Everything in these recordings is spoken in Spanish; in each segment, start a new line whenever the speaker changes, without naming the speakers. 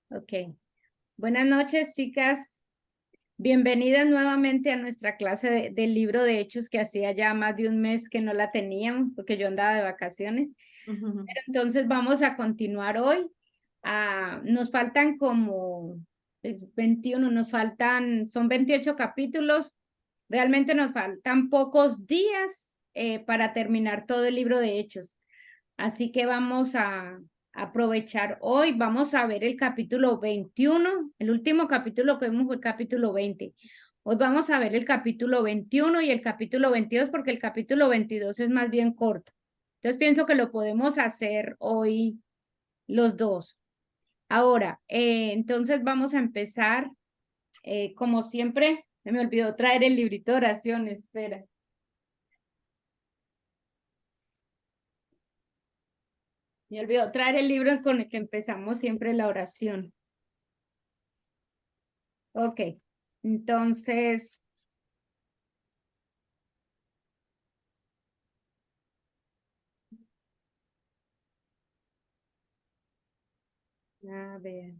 Ok. Buenas noches, chicas. Bienvenidas nuevamente a nuestra clase del libro de Hechos, que hacía ya más de un mes que no la teníamos porque yo andaba de vacaciones. Pero entonces vamos a continuar hoy. Nos faltan como 21, son 28 capítulos. Realmente nos faltan pocos días para terminar todo el libro de Hechos. Así que vamos a aprovechar hoy. Vamos a ver el capítulo 21. El último capítulo que vimos fue el capítulo 20. Hoy vamos a ver el capítulo 21 y el capítulo 22 porque el capítulo 22 es más bien corto. Entonces pienso que lo podemos hacer hoy los dos. Ahora, entonces vamos a empezar. Como siempre, se me olvidó traer el librito de oraciones. Espera. Me olvidó traer el libro con el que empezamos siempre la oración. Ok, entonces, a ver.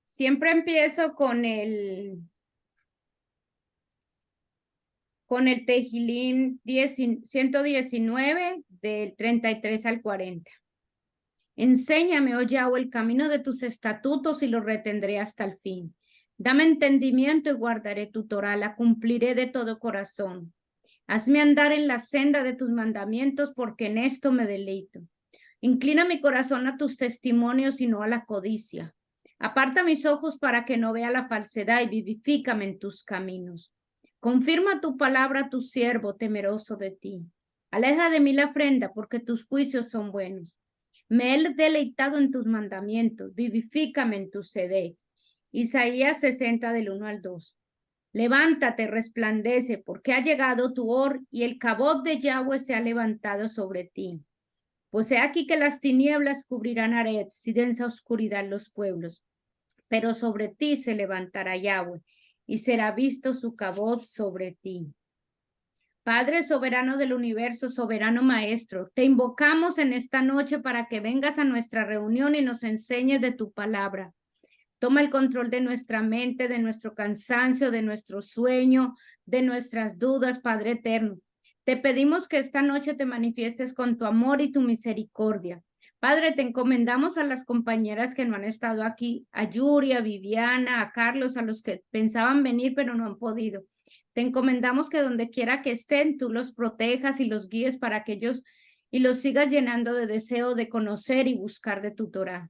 Siempre empiezo con el Tejilín 119 del 33 al 40. Enséñame, oh Yahweh, el camino de tus estatutos y los retendré hasta el fin. Dame entendimiento y guardaré tu Torah, la cumpliré de todo corazón. Hazme andar en la senda de tus mandamientos, porque en esto me deleito. Inclina mi corazón a tus testimonios y no a la codicia. Aparta mis ojos para que no vea la falsedad y vivifícame en tus caminos. Confirma tu palabra a tu siervo temeroso de ti. Aleja de mí la afrenta, porque tus juicios son buenos. Me he deleitado en tus mandamientos, vivifícame en tu sede. Isaías 60 del 1 al 2. Levántate, resplandece, porque ha llegado tu hora y el cabot de Yahweh se ha levantado sobre ti. Pues he aquí que las tinieblas cubrirán Aretz y densa oscuridad los pueblos, pero sobre ti se levantará Yahweh y será visto su cabot sobre ti. Padre soberano del universo, soberano maestro, te invocamos en esta noche para que vengas a nuestra reunión y nos enseñes de tu palabra. Toma el control de nuestra mente, de nuestro cansancio, de nuestro sueño, de nuestras dudas, Padre eterno. Te pedimos que esta noche te manifiestes con tu amor y tu misericordia. Padre, te encomendamos a las compañeras que no han estado aquí, a Yuri, a Viviana, a Carlos, a los que pensaban venir pero no han podido. Te encomendamos que donde quiera que estén, tú los protejas y los guíes para que ellos y los sigas llenando de deseo de conocer y buscar de tu Torah.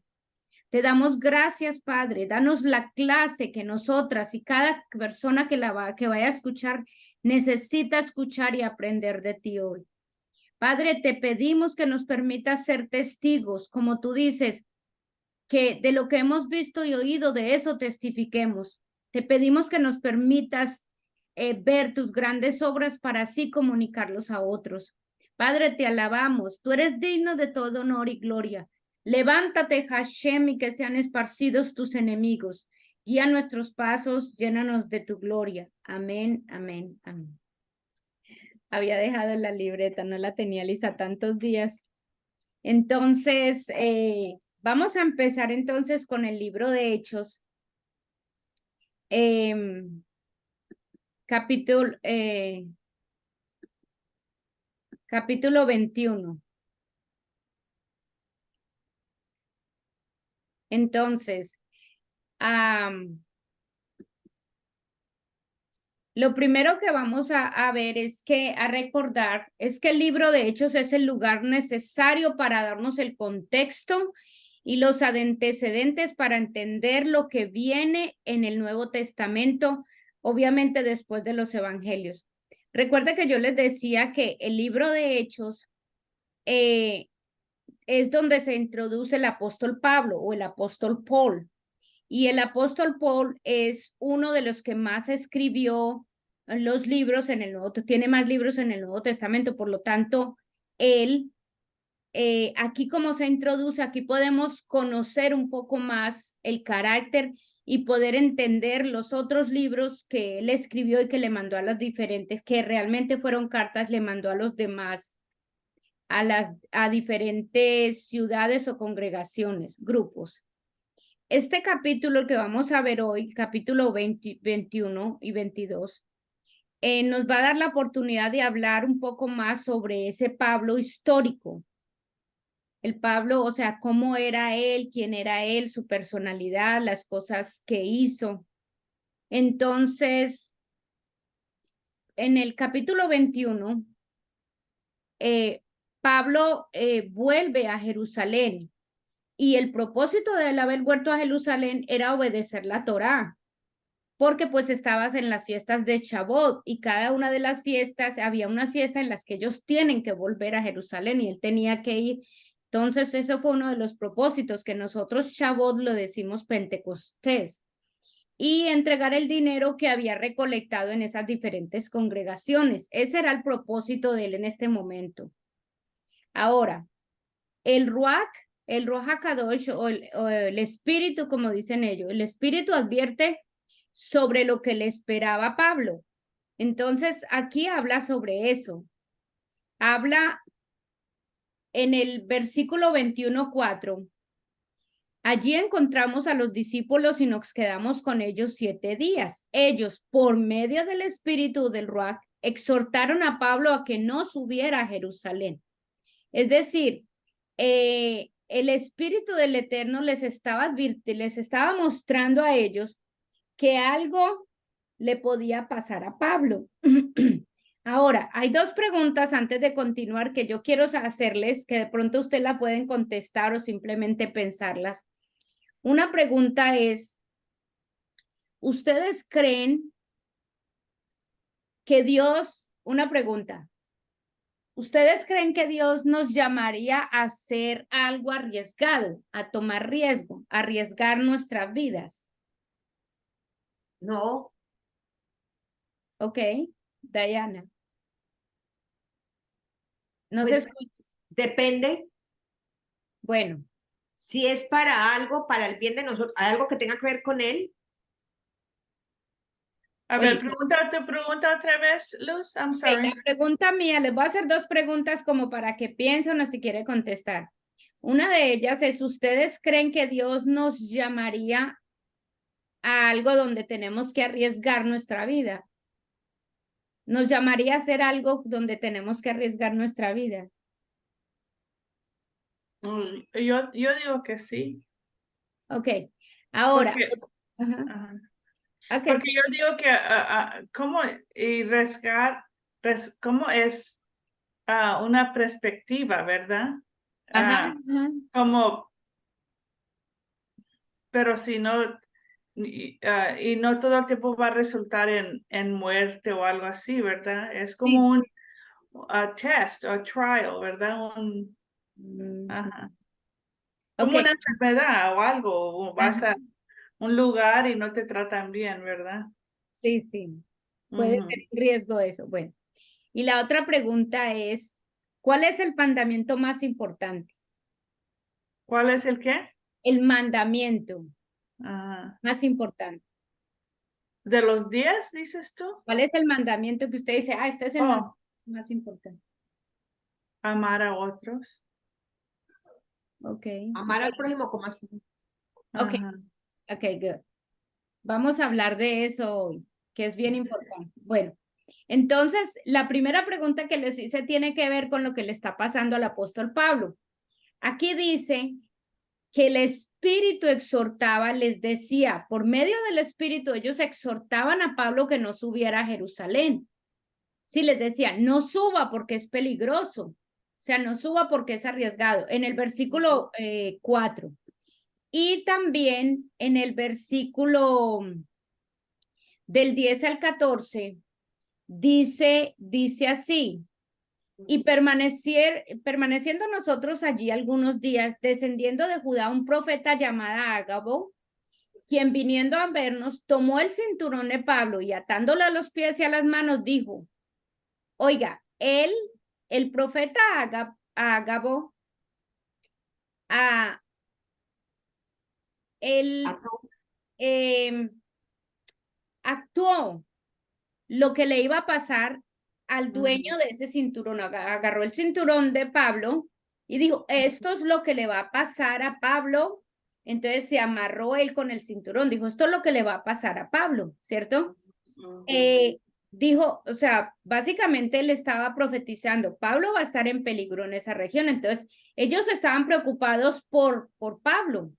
Te damos gracias, Padre. Danos la clase que nosotras y cada persona que vaya a escuchar necesita escuchar y aprender de ti hoy. Padre, te pedimos que nos permitas ser testigos, como tú dices, que de lo que hemos visto y oído, de eso testifiquemos. Te pedimos que nos permitas ver tus grandes obras para así comunicarlos a otros. Padre, te alabamos. Tú eres digno de todo honor y gloria. Levántate, Hashem, y que sean esparcidos tus enemigos. Guía nuestros pasos, llénanos de tu gloria. Amén, amén, amén. Había dejado la libreta, no la tenía lista tantos días. Entonces, vamos a empezar entonces con el libro de Hechos, em, capítulo, capítulo 21. Entonces, lo primero que vamos a ver a recordar, es que el libro de Hechos es el lugar necesario para darnos el contexto y los antecedentes para entender lo que viene en el Nuevo Testamento, obviamente después de los evangelios. Recuerda que yo les decía que el libro de Hechos es donde se introduce el apóstol Pablo o el apóstol Paul. Y el apóstol Paul es uno de los que más escribió los libros en el Nuevo, tiene más libros en el Nuevo Testamento, por lo tanto, él aquí como se introduce, aquí podemos conocer un poco más el carácter y poder entender los otros libros que él escribió y que le mandó a los diferentes, que realmente fueron cartas, le mandó a los demás, a diferentes ciudades o congregaciones, grupos. Este capítulo que vamos a ver hoy, capítulo 21 y 22, nos va a dar la oportunidad de hablar un poco más sobre ese Pablo histórico. El Pablo, o sea, cómo era él, quién era él, su personalidad, las cosas que hizo. Entonces, en el capítulo 21, Pablo vuelve a Jerusalén y el propósito de él haber vuelto a Jerusalén era obedecer la Torá, porque pues estabas en las fiestas de Shavuot y cada una de las fiestas, había unas fiestas en las que ellos tienen que volver a Jerusalén y él tenía que ir. Entonces, eso fue uno de los propósitos, que nosotros Shavuot lo decimos Pentecostés, y entregar el dinero que había recolectado en esas diferentes congregaciones. Ese era el propósito de él en este momento. Ahora, el Ruach HaKadosh, o el Espíritu, como dicen ellos, el Espíritu advierte sobre lo que le esperaba a Pablo. Entonces, aquí habla sobre eso. Habla en el versículo 21:4. Allí encontramos a los discípulos y nos quedamos con ellos 7 días. Ellos, por medio del Espíritu del Ruach, exhortaron a Pablo a que no subiera a Jerusalén. Es decir, el Espíritu del Eterno les estaba mostrando a ellos que algo le podía pasar a Pablo. Ahora, hay dos preguntas antes de continuar que yo quiero hacerles, que de pronto usted la pueden contestar o simplemente pensarlas. Una pregunta es, ¿ustedes creen que Dios, una pregunta, ¿ustedes creen que Dios nos llamaría a hacer algo arriesgado, a tomar riesgo, a arriesgar nuestras vidas?
No,
Ok, Diana. No se
pues
escucha.
depende
Bueno,
si es para algo, para el bien de nosotros, algo que tenga que ver con él.
A
oye,
ver, pregunta tu pregunta otra vez, Luz. I'm sorry.
la pregunta mía, les voy a hacer dos preguntas como para que piensen o si quiere contestar. Una de ellas es, ¿ustedes creen que Dios nos llamaría a algo donde tenemos que arriesgar nuestra vida? ¿Nos llamaría a hacer algo donde tenemos que arriesgar nuestra vida?
Yo digo que sí.
Ok, ahora,
Porque,
ajá,
ajá.
ok,
Porque yo digo que cómo arriesgar, cómo es una perspectiva, ¿verdad?
ajá,
Ah,
ajá.
como, pero si no, y no todo el tiempo va a resultar en muerte o algo así, ¿verdad? Es
Sí.
como un test o trial, ¿verdad? Ajá.
Ok,
Como una enfermedad o algo, o vas
ajá,
a un lugar y no te tratan bien, ¿verdad?
sí, sí, puede ser
Ujú.
un riesgo eso. Bueno, y la otra pregunta es, ¿cuál es el mandamiento más importante?
¿Cuál es el qué?
El mandamiento
Ajá.
más importante.
¿De los 10, dices tú?
¿Cuál es el mandamiento que usted dice, este es el mandamiento
Oh,
más importante?
amar a otros.
Ok,
Amar al prójimo como así.
ok,
Ajá.
ok, good. Vamos a hablar de eso hoy, que es bien importante. Bueno, entonces, la primera pregunta que les hice tiene que ver con lo que le está pasando al apóstol Pablo. Aquí dice que el Espíritu exhortaba, les decía, por medio del Espíritu, ellos exhortaban a Pablo que no subiera a Jerusalén. Sí, les decía, no suba porque es peligroso, o sea, no suba porque es arriesgado. En el versículo 4 y también en el versículo del 10 al 14, dice así, y permaneciendo nosotros allí algunos días, descendiendo de Judá un profeta llamado Ágabo, quien viniendo a vernos, tomó el cinturón de Pablo y atándole a los pies y a las manos, dijo, oiga, el profeta Ágabo, él
Ató.
actuó lo que le iba a pasar al dueño de ese cinturón. Agarró el cinturón de Pablo y dijo, esto es lo que le va a pasar a Pablo. Entonces se amarró él con el cinturón, dijo, esto es lo que le va a pasar a Pablo, ¿cierto? Dijo, o sea, básicamente él estaba profetizando, Pablo va a estar en peligro en esa región. Entonces ellos estaban preocupados por Pablo.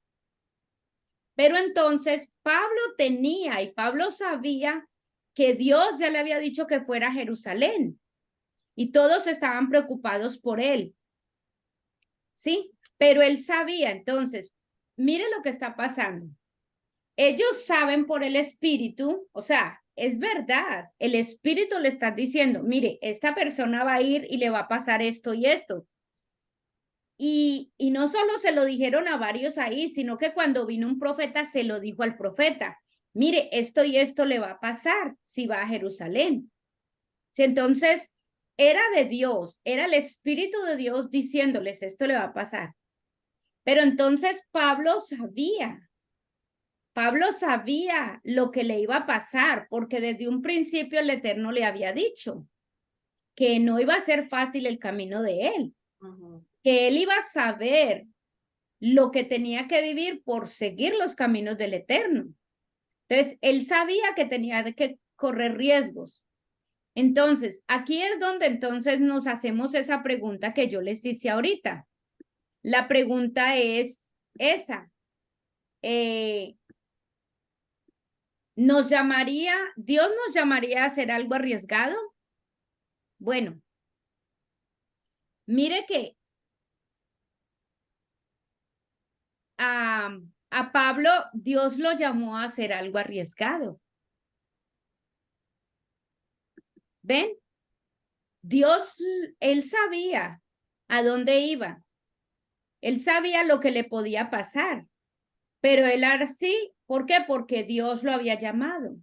Pero entonces Pablo tenía y Pablo sabía que Dios ya le había dicho que fuera a Jerusalén y todos estaban preocupados por él. ¿Sí? Pero él sabía, entonces, mire lo que está pasando. Ellos saben por el Espíritu, o sea, es verdad, el Espíritu le está diciendo, mire, esta persona va a ir y le va a pasar esto y esto. Y no solo se lo dijeron a varios ahí, sino que cuando vino un profeta se lo dijo al profeta, mire, esto y esto le va a pasar si va a Jerusalén. Entonces, era de Dios, era el Espíritu de Dios diciéndoles, esto le va a pasar. Pero entonces Pablo sabía lo que le iba a pasar, porque desde un principio el Eterno le había dicho que no iba a ser fácil el camino de él, que él iba a saber lo que tenía que vivir por seguir los caminos del Eterno. Entonces, él sabía que tenía que correr riesgos. Entonces, aquí es donde entonces nos hacemos esa pregunta que yo les hice ahorita. La pregunta es esa. ¿Dios nos llamaría a hacer algo arriesgado? Bueno, mire que a Pablo Dios lo llamó a hacer algo arriesgado. ¿Ven? Dios, él sabía a dónde iba. Él sabía lo que le podía pasar. Pero él así, ¿por qué? Porque Dios lo había llamado.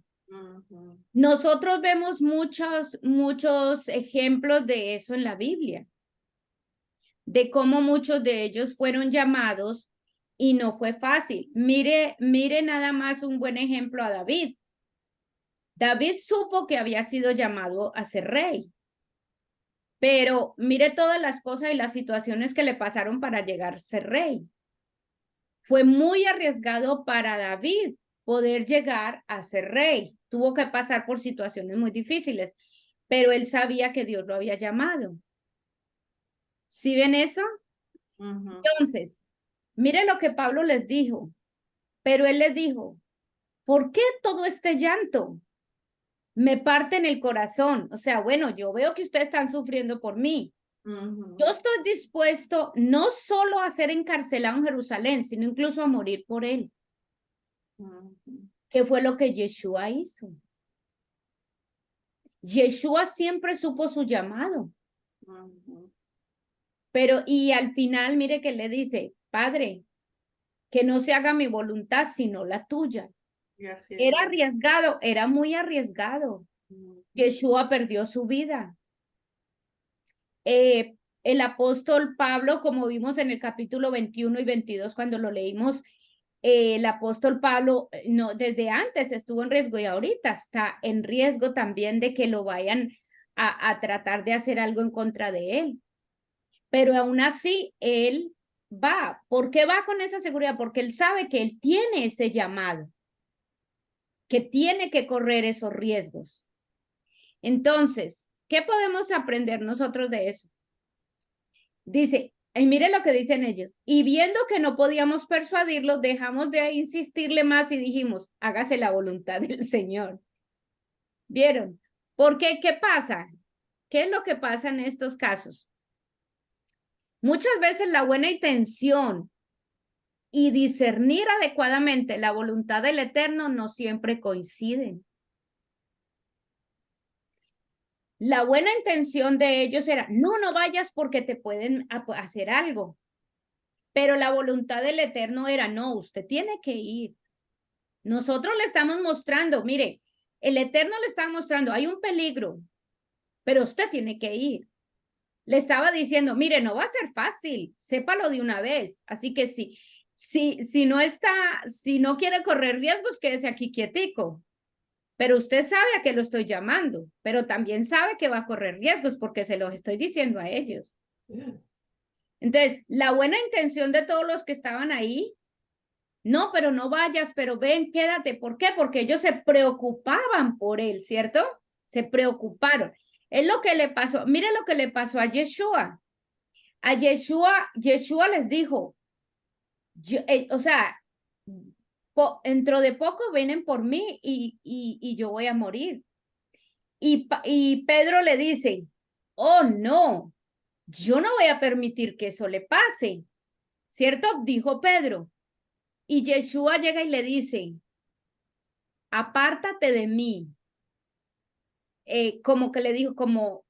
Nosotros vemos muchos ejemplos de eso en la Biblia, de cómo muchos de ellos fueron llamados y no fue fácil. Mire nada más un buen ejemplo a David. David supo que había sido llamado a ser rey, pero mire todas las cosas y las situaciones que le pasaron para llegar a ser rey. Fue muy arriesgado para David poder llegar a ser rey. Tuvo que pasar por situaciones muy difíciles, pero él sabía que Dios lo había llamado. ¿Sí ven eso? Entonces, mire lo que Pablo les dijo, pero él les dijo, ¿por qué todo este llanto? Me parte en el corazón. O sea, bueno, yo veo que ustedes están sufriendo por mí. Yo estoy dispuesto no solo a ser encarcelado en Jerusalén, sino incluso a morir por él. ¿Qué fue lo que Yeshua hizo? Yeshua siempre supo su llamado. Pero, y al final, mire que le dice, Padre, que no se haga mi voluntad, sino la tuya. Era arriesgado, era muy arriesgado. Yeshua perdió su vida. El apóstol Pablo, como vimos en el capítulo 21 y 22, cuando lo leímos, el apóstol Pablo no, desde antes estuvo en riesgo y ahorita está en riesgo también de que lo vayan a tratar de hacer algo en contra de él. Pero aún así, él va. ¿Por qué va con esa seguridad? Porque él sabe que él tiene ese llamado, que tiene que correr esos riesgos. Entonces, ¿qué podemos aprender nosotros de eso? Dice, y mire lo que dicen ellos, y viendo que no podíamos persuadirlo, dejamos de insistirle más y dijimos, hágase la voluntad del Señor. ¿Vieron? Porque, ¿qué pasa? ¿Qué es lo que pasa en estos casos? Muchas veces la buena intención y discernir adecuadamente la voluntad del Eterno no siempre coinciden. La buena intención de ellos era, no vayas porque te pueden hacer algo. Pero la voluntad del Eterno era, no, usted tiene que ir. Nosotros le estamos mostrando, mire, el Eterno le está mostrando, hay un peligro, pero usted tiene que ir. le estaba diciendo, mire, no va a ser fácil, sépalo de una vez. Así que si no quiere correr riesgos, quédese aquí quietico. Pero usted sabe a qué lo estoy llamando, pero también sabe que va a correr riesgos porque se los estoy diciendo a ellos. Entonces, la buena intención de todos los que estaban ahí, no, pero no vayas, pero ven, quédate. ¿Por qué? Porque ellos se preocupaban por él, ¿cierto? Se preocuparon. Es lo que le pasó. Mire lo que le pasó a Yeshua. A Yeshua les dijo, o sea, dentro de poco vienen por mí y yo voy a morir. Y Pedro le dice, oh no, yo no voy a permitir que eso le pase, ¿cierto? Dijo Pedro. Y Yeshua llega y le dice, apártate de mí. Como que le dijo, como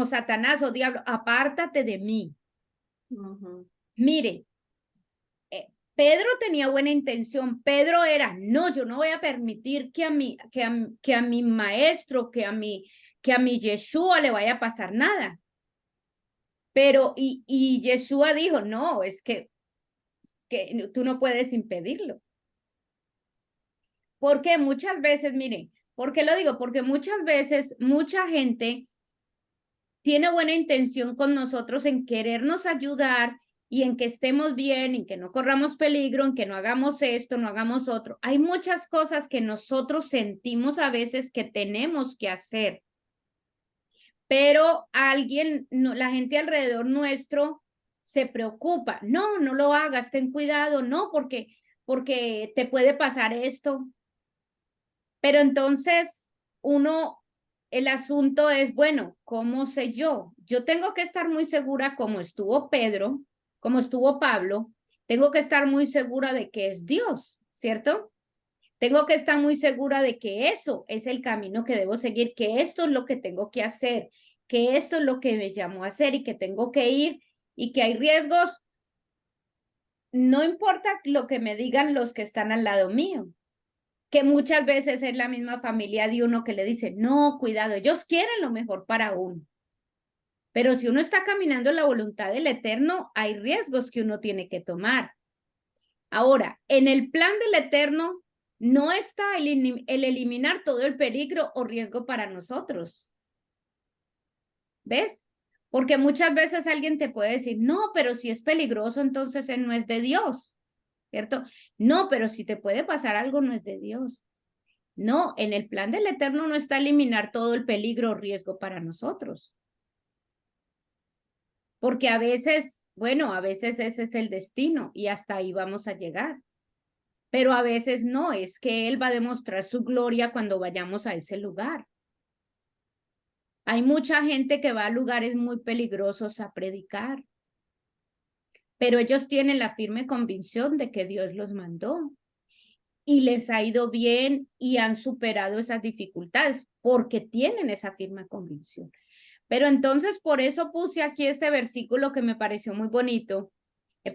Satanás o diablo, apártate de mí. Mire, Pedro tenía buena intención. Pedro era, no, yo no voy a permitir que a mi maestro, que a mi Yeshua le vaya a pasar nada. Pero, y Yeshua dijo, no, es que tú no puedes impedirlo. Porque muchas veces, mire, ¿por qué lo digo? Porque muchas veces mucha gente tiene buena intención con nosotros en querernos ayudar y en que estemos bien, en que no corramos peligro, en que no hagamos esto, no hagamos otro. Hay muchas cosas que nosotros sentimos a veces que tenemos que hacer, pero la gente alrededor nuestro se preocupa. No, no lo hagas, ten cuidado, no, porque te puede pasar esto. Pero entonces el asunto es, bueno, ¿cómo sé yo? Yo tengo que estar muy segura como estuvo Pedro, como estuvo Pablo, tengo que estar muy segura de que es Dios, ¿cierto? Tengo que estar muy segura de que eso es el camino que debo seguir, que esto es lo que tengo que hacer, que esto es lo que me llamó a hacer y que tengo que ir y que hay riesgos. No importa lo que me digan los que están al lado mío, que muchas veces es la misma familia de uno que le dice, no, cuidado, ellos quieren lo mejor para uno. Pero si uno está caminando en la voluntad del Eterno, hay riesgos que uno tiene que tomar. Ahora, en el plan del Eterno no está el eliminar todo el peligro o riesgo para nosotros. ¿Ves? Porque muchas veces alguien te puede decir, no, pero si es peligroso, entonces él no es de Dios, ¿cierto? No, pero si te puede pasar algo, no es de Dios. No, en el plan del Eterno no está eliminar todo el peligro o riesgo para nosotros. Porque a veces, bueno, a veces ese es el destino y hasta ahí vamos a llegar. Pero a veces no, es que Él va a demostrar su gloria cuando vayamos a ese lugar. Hay mucha gente que va a lugares muy peligrosos a predicar, pero ellos tienen la firme convicción de que Dios los mandó y les ha ido bien y han superado esas dificultades porque tienen esa firme convicción. Pero entonces por eso puse aquí este versículo que me pareció muy bonito.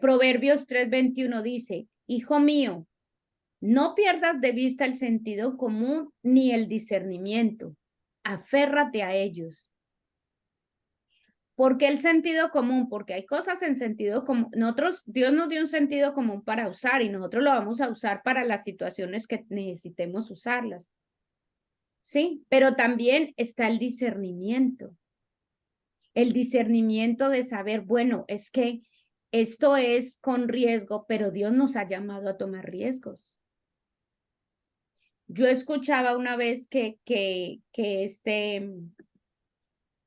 Proverbios 3:21 dice, hijo mío, no pierdas de vista el sentido común ni el discernimiento. Aférrate a ellos. ¿Por qué el sentido común? Porque hay cosas en sentido común. Dios nos dio un sentido común para usar y nosotros lo vamos a usar para las situaciones que necesitemos usarlas. Sí, pero también está el discernimiento. El discernimiento de saber, bueno, es que esto es con riesgo, pero Dios nos ha llamado a tomar riesgos. Yo escuchaba una vez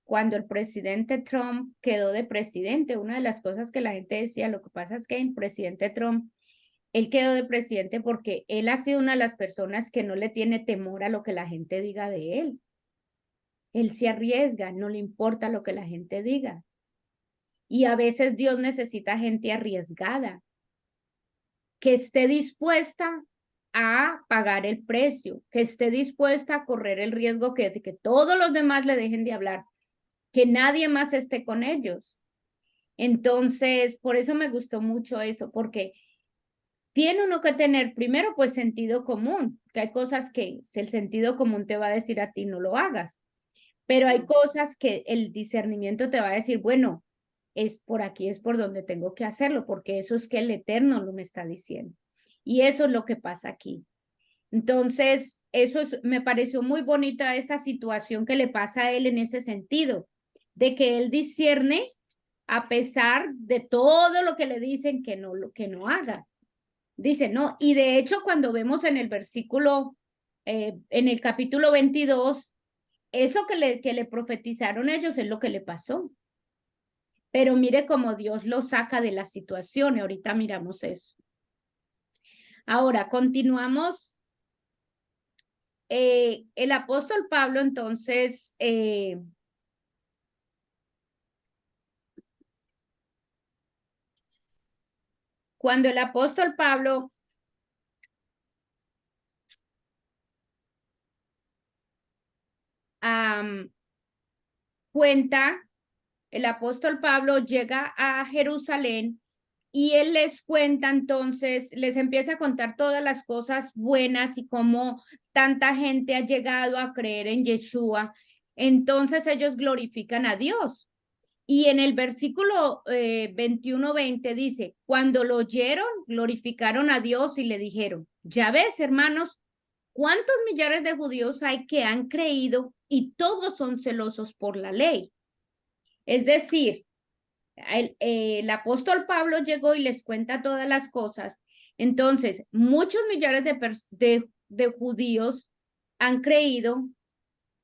cuando el presidente Trump quedó de presidente, una de las cosas que la gente decía, lo que pasa es que el presidente Trump, él quedó de presidente porque él ha sido una de las personas que no le tiene temor a lo que la gente diga de él. Él se arriesga, no le importa lo que la gente diga. Y a veces Dios necesita gente arriesgada, que esté dispuesta a pagar el precio, que esté dispuesta a correr el riesgo de que todos los demás le dejen de hablar, que nadie más esté con ellos. Entonces, por eso me gustó mucho esto, porque tiene uno que tener primero pues sentido común, que hay cosas que el sentido común te va a decir a ti no lo hagas, Pero hay cosas que el discernimiento te va a decir, bueno, es por aquí, es por donde tengo que hacerlo, porque eso es que el Eterno lo me está diciendo. Y eso es lo que pasa aquí. Entonces, me pareció muy bonita esa situación que le pasa a él en ese sentido, de que él discierne a pesar de todo lo que le dicen que no haga. Dice, no, y de hecho cuando vemos en el versículo, en el capítulo 22, eso que le profetizaron ellos es lo que le pasó. Pero mire cómo Dios lo saca de la situación y ahorita miramos eso. Ahora, continuamos. El apóstol Pablo entonces cuando el apóstol Pablo cuenta, el apóstol Pablo llega a Jerusalén y él les cuenta entonces, les empieza a contar todas las cosas buenas y cómo tanta gente ha llegado a creer en Yeshua. Entonces ellos glorifican a Dios. Y en el versículo 21-20 dice, cuando lo oyeron, glorificaron a Dios y le dijeron, ya ves, hermanos, ¿cuántos millares de judíos hay que han creído y todos son celosos por la ley? Es decir, el apóstol Pablo llegó y les cuenta todas las cosas. Entonces, muchos millares de judíos han creído.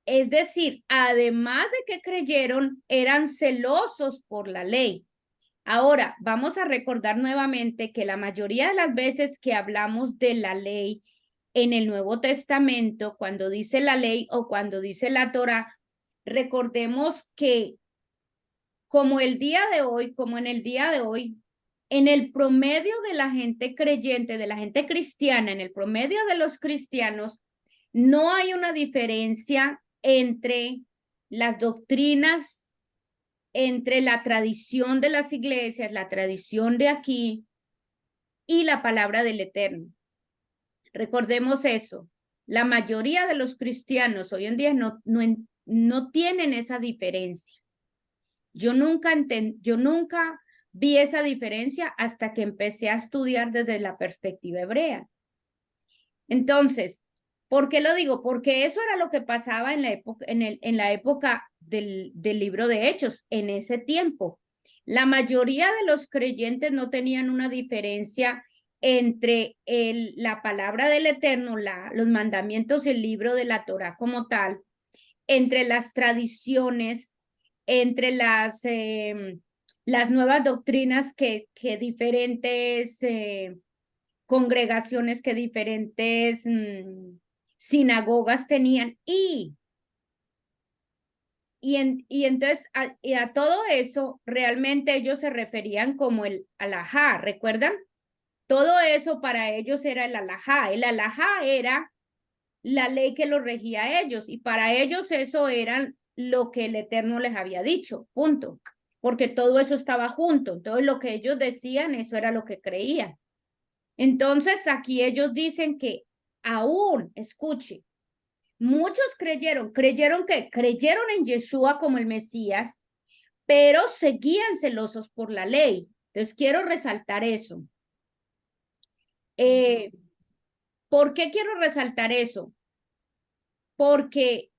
Es decir, además de que creyeron, eran celosos por la ley. Ahora, vamos a recordar nuevamente que la mayoría de las veces que hablamos de la ley en el Nuevo Testamento, cuando dice la ley o cuando dice la Torá, recordemos que como el día de hoy, como en el día de hoy, en el promedio de la gente creyente, de la gente cristiana, en el promedio de los cristianos, no hay una diferencia entre las doctrinas, entre la tradición de las iglesias, la tradición de aquí y la palabra del Eterno. Recordemos eso. La mayoría de los cristianos hoy en día no tienen esa diferencia. Yo nunca vi esa diferencia hasta que empecé a estudiar desde la perspectiva hebrea. Entonces, ¿por qué lo digo? Porque eso era lo que pasaba en la época del libro de Hechos, en ese tiempo. La mayoría de los creyentes no tenían una diferencia entre la palabra del Eterno, los mandamientos, el libro de la Torá como tal, entre las tradiciones, entre las nuevas doctrinas que diferentes congregaciones, que diferentes sinagogas tenían. Y entonces a todo eso realmente ellos se referían como el alajá, ¿recuerdan? Todo eso para ellos era el alajá. El alajá era la ley que los regía a ellos y para ellos eso era lo que el Eterno les había dicho, punto. Porque todo eso estaba junto. Entonces lo que ellos decían, eso era lo que creían. Entonces aquí ellos dicen que aún, escuche, muchos creyeron en Yeshua como el Mesías, pero seguían celosos por la ley. Entonces quiero resaltar eso. ¿Por qué quiero resaltar eso? Porque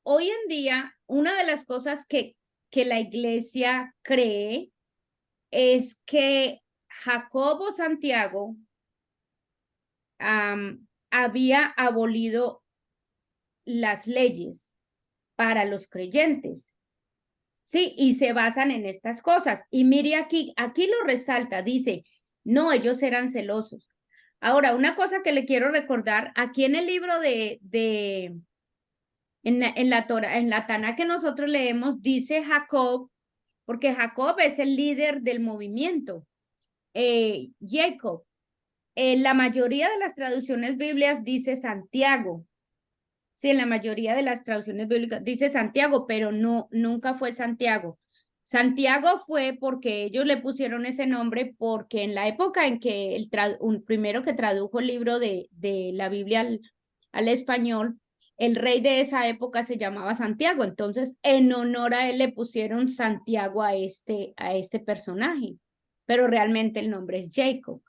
hoy en día una de las cosas que la iglesia cree es que Jacobo Santiago había abolido las leyes para los creyentes. Sí, y se basan en estas cosas. Y mire aquí lo resalta, dice, no, ellos eran celosos. Ahora, una cosa que le quiero recordar, aquí en el libro en la Torah, en la Taná que nosotros leemos, dice Jacob, porque Jacob es el líder del movimiento. Jacob, la mayoría de las traducciones bíblicas dice Santiago. Sí, en la mayoría de las traducciones bíblicas dice Santiago, pero nunca fue Santiago. Santiago fue porque ellos le pusieron ese nombre porque en la época en que primero que tradujo el libro de la Biblia al español, El rey de esa época se llamaba Santiago, entonces en honor a él le pusieron Santiago a este personaje, pero realmente el nombre es Jacob,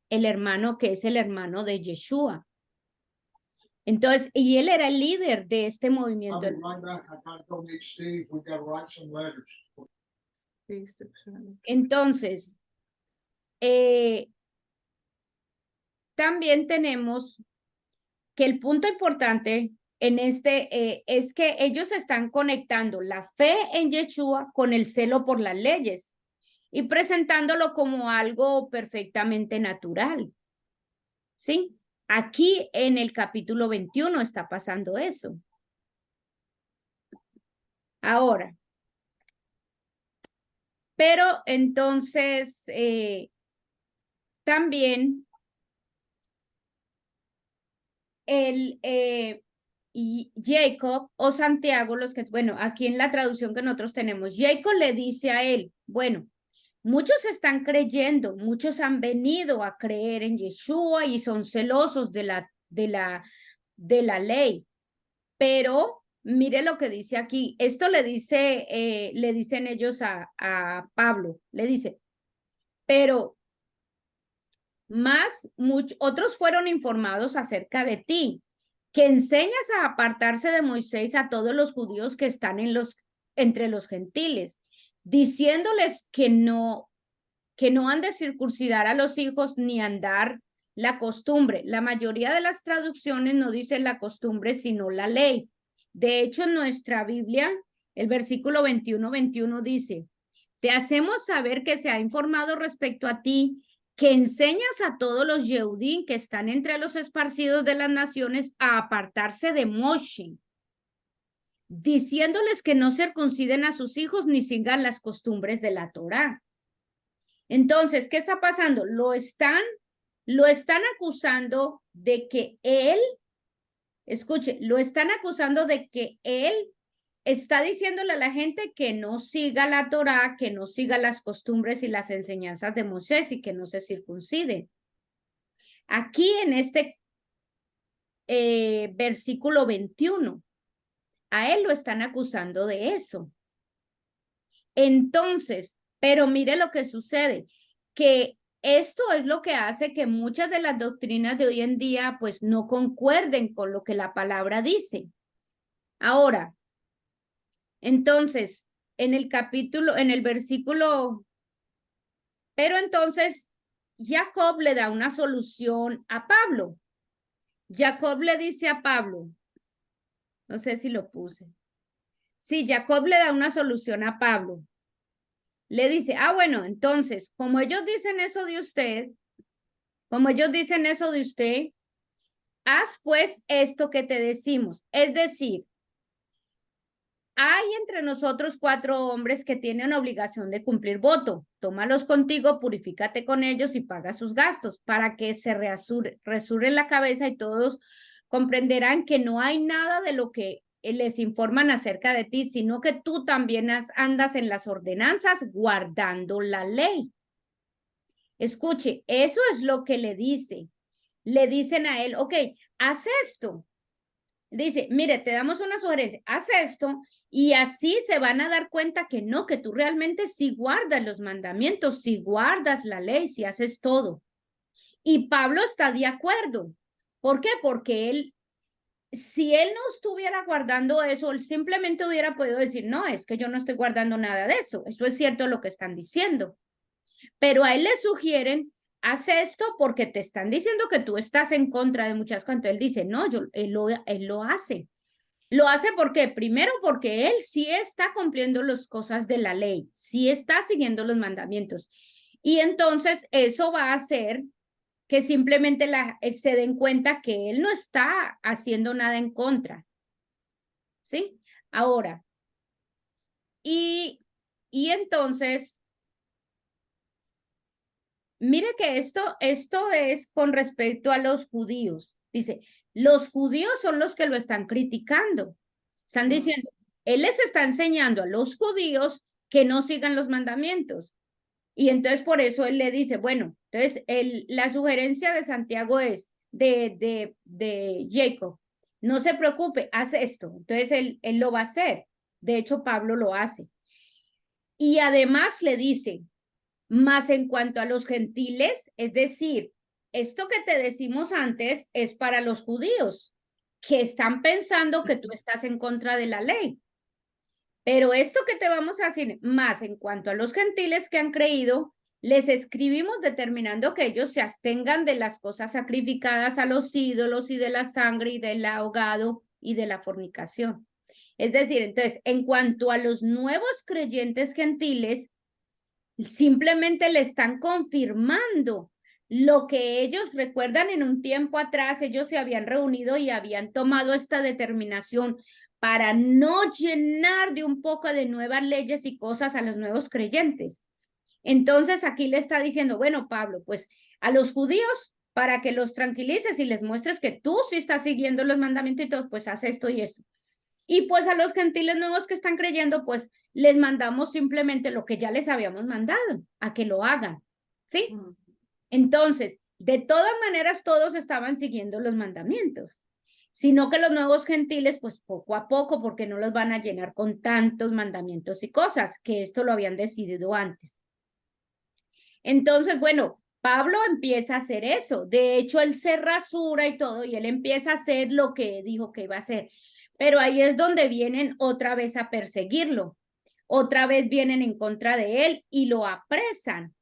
el hermano que es el hermano de Yeshua. Entonces, y él era el líder de este movimiento. Entonces, también tenemos que el punto importante en es que ellos están conectando la fe en Yeshua con el celo por las leyes y presentándolo como algo perfectamente natural. ¿Sí? Aquí en el capítulo 21 está pasando eso. Ahora, pero entonces también y Jacob o Santiago, los que, bueno, aquí en la traducción que nosotros tenemos, Jacob le dice a él, bueno, muchos están creyendo, muchos han venido a creer en Yeshua y son celosos de la ley, pero mire lo que dice aquí, esto le dicen ellos a Pablo, le dice, pero otros fueron informados acerca de ti, que enseñas a apartarse de Moisés a todos los judíos que están entre los gentiles, diciéndoles que no han de circuncidar a los hijos ni andar la costumbre. La mayoría de las traducciones no dicen la costumbre, sino la ley. De hecho, en nuestra Biblia, el versículo 21 dice, te hacemos saber que se ha informado respecto a ti, que enseñas a todos los Yehudim que están entre los esparcidos de las naciones a apartarse de Moshe, diciéndoles que no circunciden a sus hijos ni sigan las costumbres de la Torá. Entonces, ¿qué está pasando? Lo están acusando de que él, escuche, lo están acusando de que él está diciéndole a la gente que no siga la Torá, que no siga las costumbres y las enseñanzas de Moisés y que no se circuncide. Aquí en este versículo 21, a él lo están acusando de eso. Entonces, pero mire lo que sucede, que esto es lo que hace que muchas de las doctrinas de hoy en día pues no concuerden con lo que la palabra dice. Ahora, entonces, en el versículo, pero entonces Jacob le da una solución a Pablo. Jacob le dice a Pablo, no sé si lo puse. Sí, Jacob le da una solución a Pablo. Le dice, bueno, entonces, como ellos dicen eso de usted, haz pues esto que te decimos. Es decir, hay entre nosotros 4 hombres que tienen obligación de cumplir voto. Tómalos contigo, purifícate con ellos y paga sus gastos para que se resurren la cabeza y todos comprenderán que no hay nada de lo que les informan acerca de ti, sino que tú también andas en las ordenanzas guardando la ley. Escuche, eso es lo que le dice. Le dicen a él, ok, haz esto. Dice, mire, te damos una sugerencia, haz esto y así se van a dar cuenta que no, que tú realmente sí guardas los mandamientos, sí guardas la ley, sí haces todo. Y Pablo está de acuerdo. ¿Por qué? Porque él, si él no estuviera guardando eso, él simplemente hubiera podido decir, no, es que yo no estoy guardando nada de eso. Eso es cierto lo que están diciendo. Pero a él le sugieren, haz esto porque te están diciendo que tú estás en contra de muchas cosas. Él dice, no, él lo hace. Lo hace porque, primero, porque él sí está cumpliendo las cosas de la ley, sí está siguiendo los mandamientos. Y entonces eso va a hacer que simplemente se den cuenta que él no está haciendo nada en contra. ¿Sí? Ahora, y entonces, mire que esto es con respecto a los judíos. Dice, los judíos son los que lo están criticando. Están diciendo, él les está enseñando a los judíos que no sigan los mandamientos. Y entonces por eso él le dice, bueno, entonces la sugerencia de Santiago es, de Jacob, no se preocupe, haz esto. Entonces él lo va a hacer. De hecho, Pablo lo hace. Y además le dice, más en cuanto a los gentiles, es decir, esto que te decimos antes es para los judíos que están pensando que tú estás en contra de la ley. Pero esto que te vamos a decir, más en cuanto a los gentiles que han creído, les escribimos determinando que ellos se abstengan de las cosas sacrificadas a los ídolos y de la sangre y del ahogado y de la fornicación. Es decir, entonces, en cuanto a los nuevos creyentes gentiles, simplemente le están confirmando lo que ellos recuerdan en un tiempo atrás, ellos se habían reunido y habían tomado esta determinación para no llenar de un poco de nuevas leyes y cosas a los nuevos creyentes. Entonces aquí le está diciendo, bueno, Pablo, pues a los judíos, para que los tranquilices y les muestres que tú sí estás siguiendo los mandamientos y todo, pues haz esto y esto. Y pues a los gentiles nuevos que están creyendo, pues les mandamos simplemente lo que ya les habíamos mandado, a que lo hagan, ¿sí? Entonces, de todas maneras, todos estaban siguiendo los mandamientos, sino que los nuevos gentiles, pues poco a poco, porque no los van a llenar con tantos mandamientos y cosas, que esto lo habían decidido antes. Entonces, bueno, Pablo empieza a hacer eso. De hecho, él se rasura y todo, y él empieza a hacer lo que dijo que iba a hacer. Pero ahí es donde vienen otra vez a perseguirlo. Otra vez vienen en contra de él y lo apresan.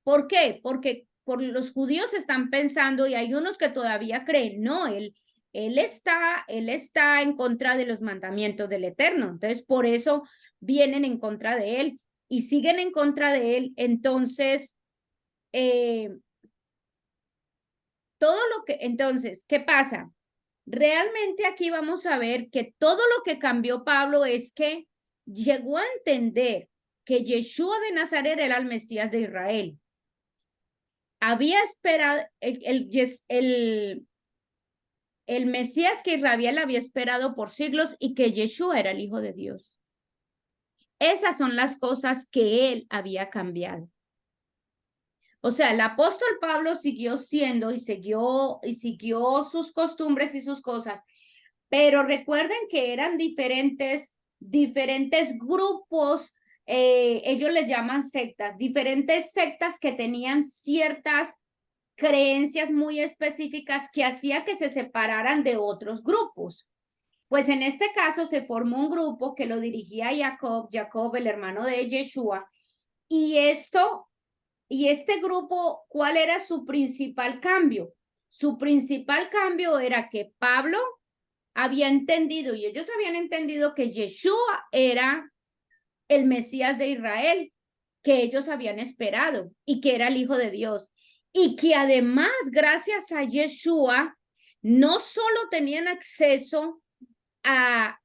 ¿Por qué? Porque los judíos están pensando, y hay unos que todavía creen, no, él está en contra de los mandamientos del Eterno. Entonces, por eso vienen en contra de él y siguen en contra de él. Entonces, entonces, ¿qué pasa? Realmente aquí vamos a ver que todo lo que cambió Pablo es que llegó a entender que Yeshua de Nazaret era el Mesías de Israel. Había esperado, el Mesías que Israel había esperado por siglos y que Yeshua era el Hijo de Dios. Esas son las cosas que él había cambiado. O sea, el apóstol Pablo siguió siendo y siguió sus costumbres y sus cosas, pero recuerden que eran diferentes grupos, ellos les llaman sectas, diferentes sectas que tenían ciertas creencias muy específicas que hacía que se separaran de otros grupos. Pues en este caso se formó un grupo que lo dirigía Jacob, el hermano de Yeshua, y este grupo, ¿cuál era su principal cambio? Su principal cambio era que Pablo había entendido, y ellos habían entendido, que Yeshua era el Mesías de Israel, que ellos habían esperado y que era el Hijo de Dios. Y que además, gracias a Yeshua, no solo tenían acceso a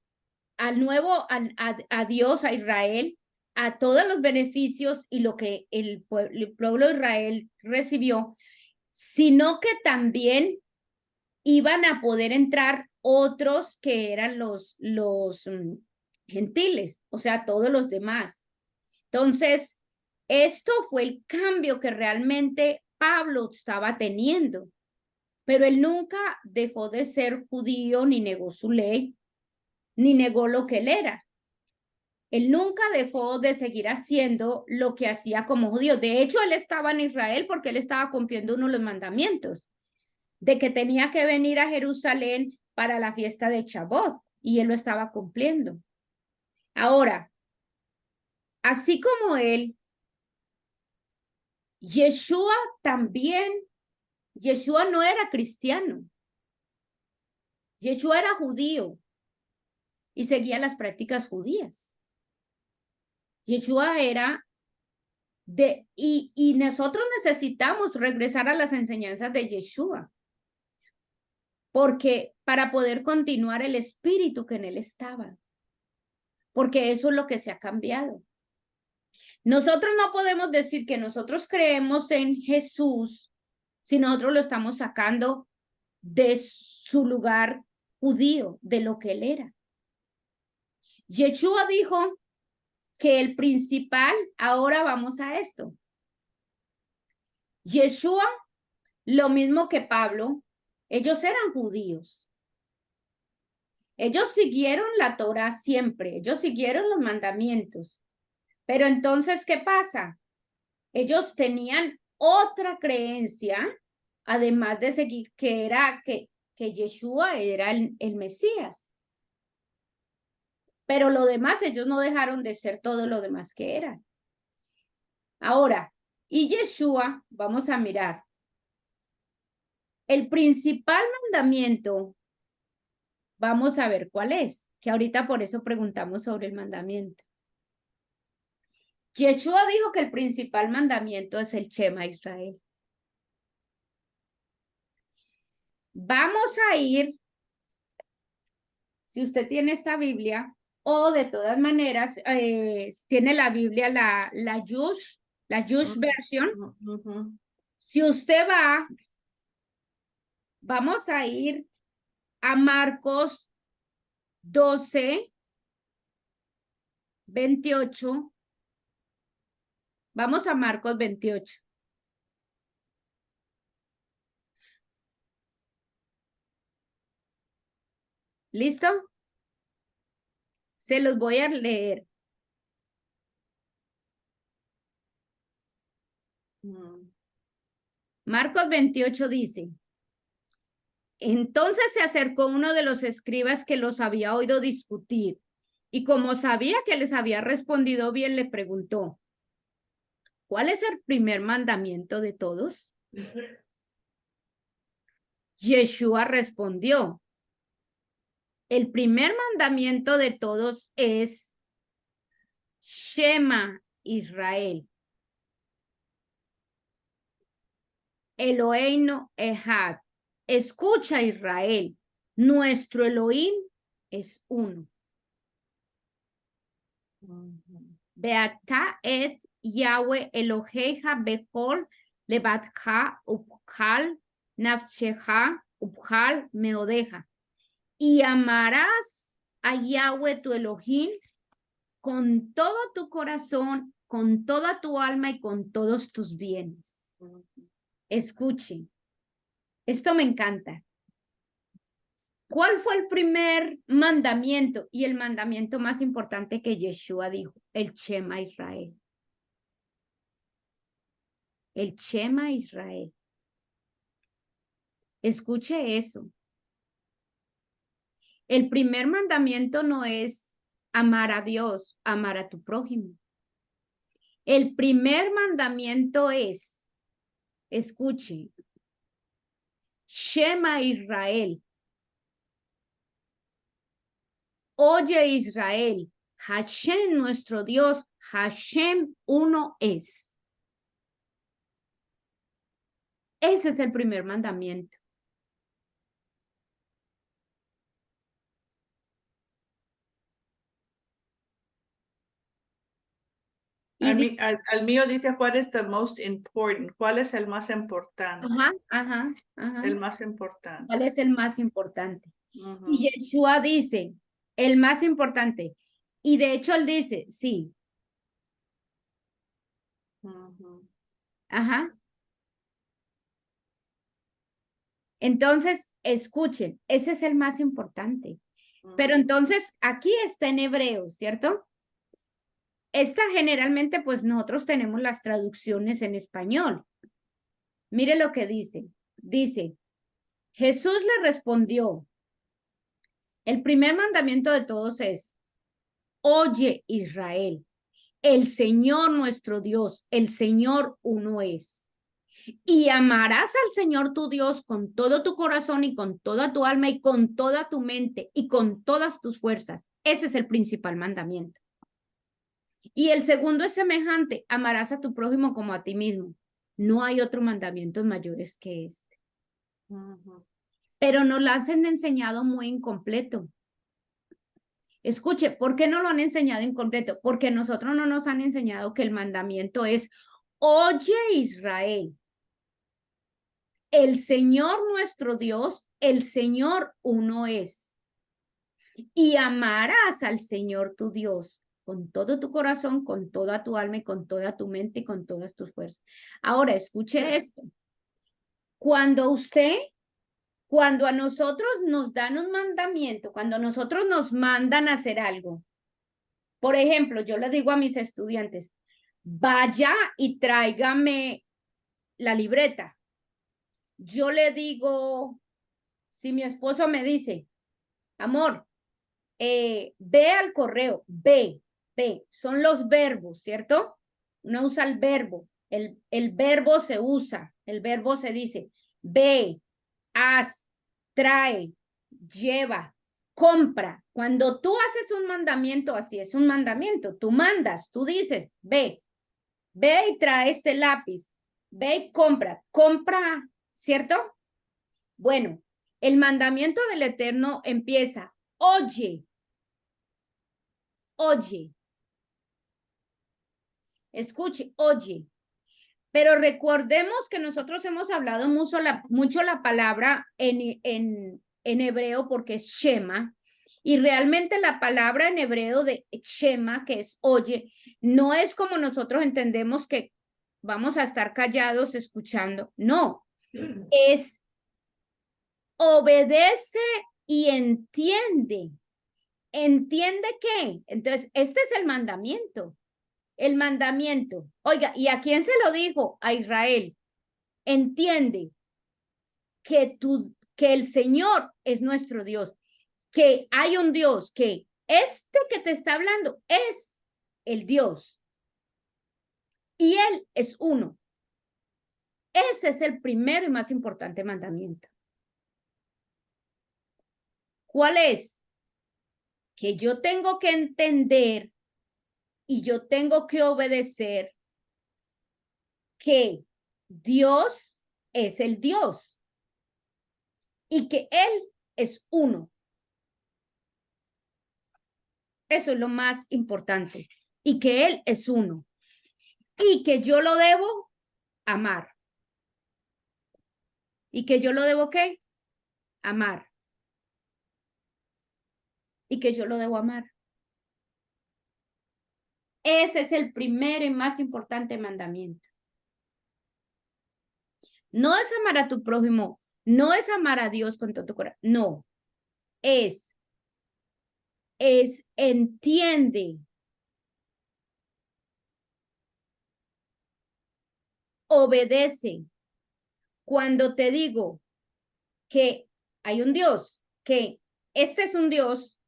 Dios, a Israel, a todos los beneficios y lo que el pueblo de Israel recibió, sino que también iban a poder entrar otros que eran los gentiles, o sea, todos los demás. Entonces, esto fue el cambio que realmente Pablo estaba teniendo, pero él nunca dejó de ser judío, ni negó su ley, ni negó lo que él era. Él nunca dejó de seguir haciendo lo que hacía como judío. De hecho, él estaba en Israel porque él estaba cumpliendo uno de los mandamientos, de que tenía que venir a Jerusalén para la fiesta de Shavuot, y él lo estaba cumpliendo. Ahora, así como él, Yeshua también, Yeshua no era cristiano, Yeshua era judío y seguía las prácticas judías. Yeshua era y nosotros necesitamos regresar a las enseñanzas de Yeshua, porque para poder continuar el espíritu que en él estaba, porque eso es lo que se ha cambiado. Nosotros no podemos decir que nosotros creemos en Jesús si nosotros lo estamos sacando de su lugar judío, de lo que él era. Yeshua dijo que el principal, ahora vamos a esto. Yeshua, lo mismo que Pablo, ellos eran judíos. Ellos siguieron la Torá siempre, ellos siguieron los mandamientos. Pero entonces, ¿qué pasa? Ellos tenían otra creencia, además de seguir, que era que Yeshua era el Mesías. Pero lo demás, ellos no dejaron de ser todo lo demás que eran. Ahora, y Yeshua, vamos a mirar. El principal mandamiento, vamos a ver cuál es, que ahorita por eso preguntamos sobre el mandamiento. Yeshua dijo que el principal mandamiento es el Shema Israel. Vamos a ir, si usted tiene esta Biblia, o de todas maneras, tiene la Biblia, la Yush version. Si usted va, vamos a ir a Marcos 12, 28. Vamos a Marcos 28. ¿Listo? Se los voy a leer. Marcos 28 dice: entonces se acercó uno de los escribas que los había oído discutir, y como sabía que les había respondido bien, le preguntó: ¿cuál es el primer mandamiento de todos? Yeshua respondió: el primer mandamiento de todos es Shema Israel. Eloheinu Echad. Escucha, Israel, nuestro Elohim es uno. Beata et Yahweh Eloheja Bechol Levatja Ubjal Nafsheja Ubjal Meodeja. Y amarás a Yahweh tu Elohim con todo tu corazón, con toda tu alma y con todos tus bienes. Escuchen, esto me encanta. ¿Cuál fue el primer mandamiento y el mandamiento más importante que Yeshua dijo? El Shema Israel. El Shema Israel. Escuche eso. El primer mandamiento no es amar a Dios, amar a tu prójimo. El primer mandamiento es, escuche, Shema Israel. Oye Israel, Hashem nuestro Dios, Hashem uno es. Ese es el primer mandamiento.
Al mío dice, what is the most important? ¿Cuál es el más importante?
Ajá.
El más importante.
¿Cuál es el más importante? Y Yeshua dice, el más importante. Y de hecho él dice, sí. Ajá. Entonces, escuchen, ese es el más importante. Pero entonces, aquí está en hebreo, ¿cierto? Esta generalmente, pues nosotros tenemos las traducciones en español. Mire lo que dice. Dice, Jesús le respondió, el primer mandamiento de todos es, oye Israel, el Señor nuestro Dios, el Señor uno es. Y amarás al Señor tu Dios con todo tu corazón y con toda tu alma y con toda tu mente y con todas tus fuerzas. Ese es el principal mandamiento. Y el segundo es semejante, amarás a tu prójimo como a ti mismo. No hay otros mandamientos mayores que este. Pero nos lo han enseñado muy incompleto. Escuche, ¿por qué no lo han enseñado incompleto? Porque nosotros no nos han enseñado que el mandamiento es, oye Israel, el Señor nuestro Dios, el Señor uno es. Y amarás al Señor tu Dios con todo tu corazón, con toda tu alma y con toda tu mente y con todas tus fuerzas. Ahora, escuche esto. Cuando usted Cuando a nosotros nos dan un mandamiento, cuando nosotros nos mandan a hacer algo, por ejemplo, yo le digo a mis estudiantes, vaya y tráigame la libreta. Yo le digo, si mi esposo me dice, amor, ve al correo, ve, son los verbos, ¿cierto? Uno usa el verbo, el verbo se usa, el verbo se dice, ve, haz, trae, lleva, compra. Cuando tú haces un mandamiento, así es un mandamiento, tú mandas, tú dices, ve y trae este lápiz, ve y compra, ¿cierto? Bueno, el mandamiento del Eterno empieza, oye, escuche, oye. Pero recordemos que nosotros hemos hablado mucho la palabra en hebreo porque es Shema, y realmente la palabra en hebreo de Shema, que es oye, no es como nosotros entendemos que vamos a estar callados escuchando, no, es obedece y entiende. ¿Entiende qué? Entonces, este es el mandamiento. El mandamiento. Oiga, ¿y a quién se lo dijo? A Israel. Entiende que el Señor es nuestro Dios, que hay un Dios, que este que te está hablando es el Dios y Él es uno. Ese es el primero y más importante mandamiento. ¿Cuál es? Que yo tengo que entender y yo tengo que obedecer que Dios es el Dios y que Él es uno. Eso es lo más importante. Y que Él es uno. Y que yo lo debo amar. ¿Y que yo lo debo qué? Amar. Y que yo lo debo amar. Ese es el primero y más importante mandamiento. No es amar a tu prójimo, no es amar a Dios con todo tu corazón, no. Es entiende, obedece. Cuando te digo que hay un Dios, que este es un Dios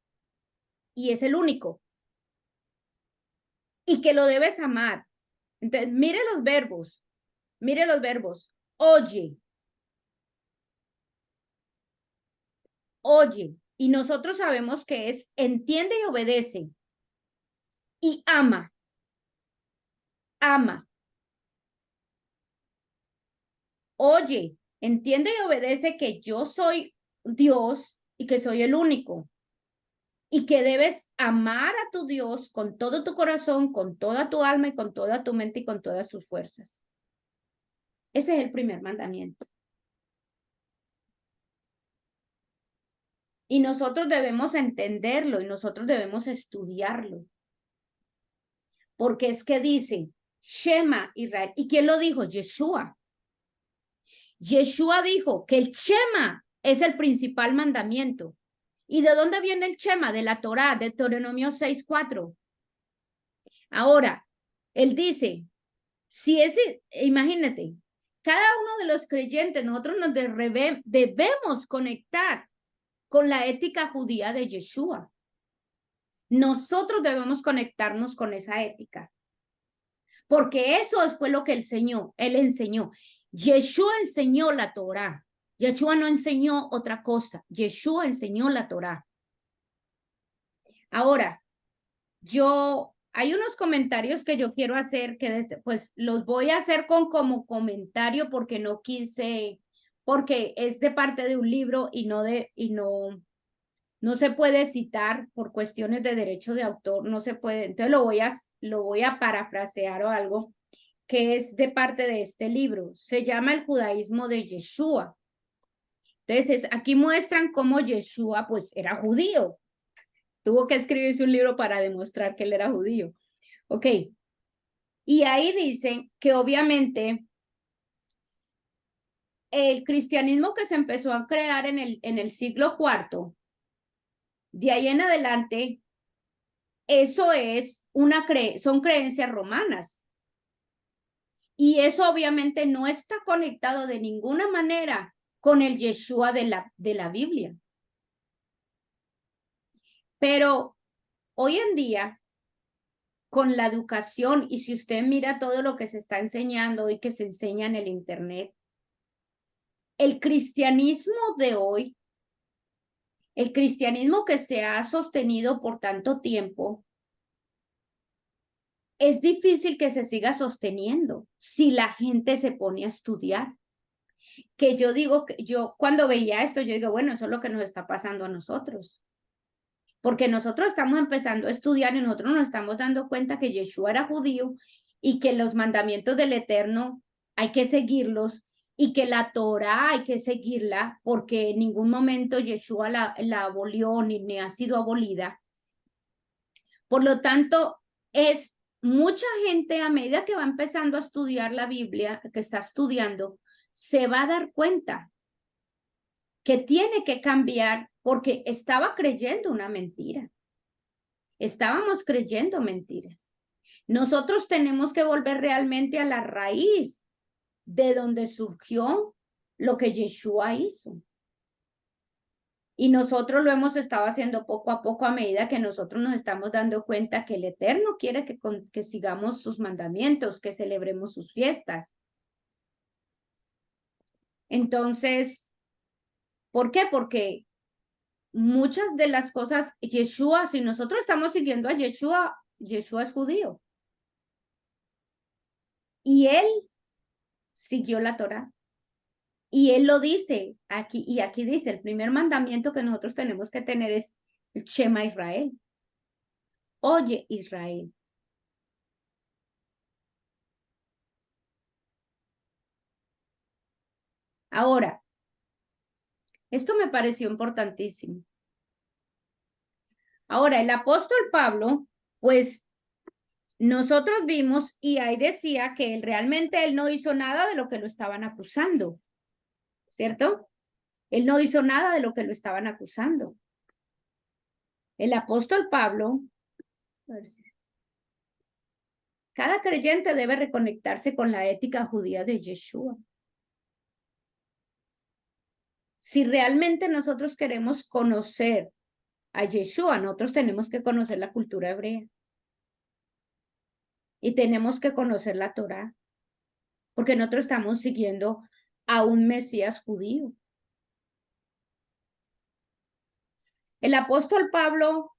y es el único, y que lo debes amar. Entonces, mire los verbos. Oye, y nosotros sabemos que es entiende y obedece. Y ama. Oye, entiende y obedece que yo soy Dios y que soy el único. Y que debes amar a tu Dios con todo tu corazón, con toda tu alma y con toda tu mente y con todas sus fuerzas. Ese es el primer mandamiento. Y nosotros debemos entenderlo y nosotros debemos estudiarlo. Porque es que dice, Shema Israel. ¿Y quién lo dijo? Yeshua. Yeshua dijo que el Shema es el principal mandamiento. ¿Y de dónde viene el Shema? De la Torá, de Deuteronomio 6:4. Ahora, él dice, si ese, imagínate, cada uno de los creyentes, nosotros nos debemos conectar con la ética judía de Yeshua. Nosotros debemos conectarnos con esa ética. Porque eso fue lo que él enseñó. Yeshua enseñó la Torá. Yeshua no enseñó otra cosa. Yeshua enseñó la Torá. Ahora, hay unos comentarios que yo quiero hacer pues los voy a hacer como comentario porque no quise, porque es de parte de un libro y no se puede citar por cuestiones de derecho de autor, no se puede, entonces lo voy a parafrasear o algo que es de parte de este libro. Se llama El judaísmo de Yeshua. Entonces, aquí muestran cómo Yeshua pues era judío. Tuvo que escribirse un libro para demostrar que él era judío. Ok. Y ahí dicen que obviamente el cristianismo que se empezó a crear en el siglo IV, de ahí en adelante, eso es son creencias romanas. Y eso obviamente no está conectado de ninguna manera con el Yeshua de la Biblia. Pero hoy en día, con la educación, y si usted mira todo lo que se está enseñando y que se enseña en el Internet, el cristianismo de hoy, el cristianismo que se ha sostenido por tanto tiempo, es difícil que se siga sosteniendo si la gente se pone a estudiar. Que yo digo, yo cuando veía esto, yo digo, bueno, eso es lo que nos está pasando a nosotros. Porque nosotros estamos empezando a estudiar y nosotros nos estamos dando cuenta que Yeshua era judío y que los mandamientos del Eterno hay que seguirlos y que la Torah hay que seguirla porque en ningún momento Yeshua la abolió ni ha sido abolida. Por lo tanto, es mucha gente a medida que va empezando a estudiar la Biblia, que está estudiando, se va a dar cuenta que tiene que cambiar porque estaba creyendo una mentira. Estábamos creyendo mentiras. Nosotros tenemos que volver realmente a la raíz de donde surgió lo que Yeshua hizo. Y nosotros lo hemos estado haciendo poco a poco a medida que nosotros nos estamos dando cuenta que el Eterno quiere que sigamos sus mandamientos, que celebremos sus fiestas. Entonces, ¿por qué? Porque muchas de las cosas, Yeshua, si nosotros estamos siguiendo a Yeshua, Yeshua es judío. Y él siguió la Torá. Y él lo dice aquí, y aquí dice, el primer mandamiento que nosotros tenemos que tener es el Shema Israel. Oye, Israel. Ahora, esto me pareció importantísimo. Ahora, el apóstol Pablo, pues nosotros vimos y ahí decía que él no hizo nada de lo que lo estaban acusando, ¿cierto? Él no hizo nada de lo que lo estaban acusando. El apóstol Pablo, a ver si, cada creyente debe reconectarse con la ética judía de Yeshua. Si realmente nosotros queremos conocer a Yeshua, nosotros tenemos que conocer la cultura hebrea. Y tenemos que conocer la Torá, porque nosotros estamos siguiendo a un Mesías judío. El apóstol Pablo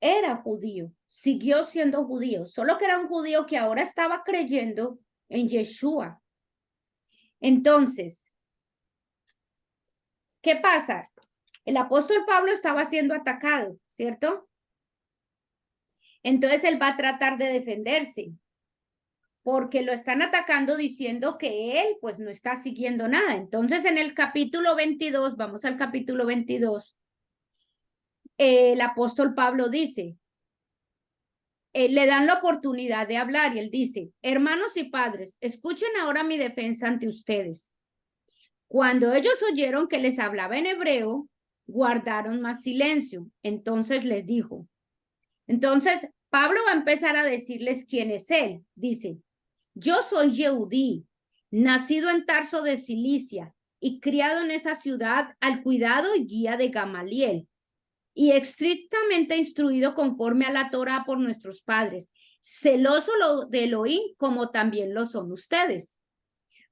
era judío, siguió siendo judío, solo que era un judío que ahora estaba creyendo en Yeshua. Entonces, ¿qué pasa? El apóstol Pablo estaba siendo atacado, ¿cierto? Entonces él va a tratar de defenderse, porque lo están atacando diciendo que él pues no está siguiendo nada. Entonces en el capítulo 22, vamos al capítulo 22, el apóstol Pablo dice, le dan la oportunidad de hablar y él dice, hermanos y padres, escuchen ahora mi defensa ante ustedes. Cuando ellos oyeron que les hablaba en hebreo, guardaron más silencio. Entonces les dijo, entonces Pablo va a empezar a decirles quién es él. Dice, yo soy Yehudí, nacido en Tarso de Cilicia y criado en esa ciudad al cuidado y guía de Gamaliel, y estrictamente instruido conforme a la Torá por nuestros padres, celoso de Elohim como también lo son ustedes.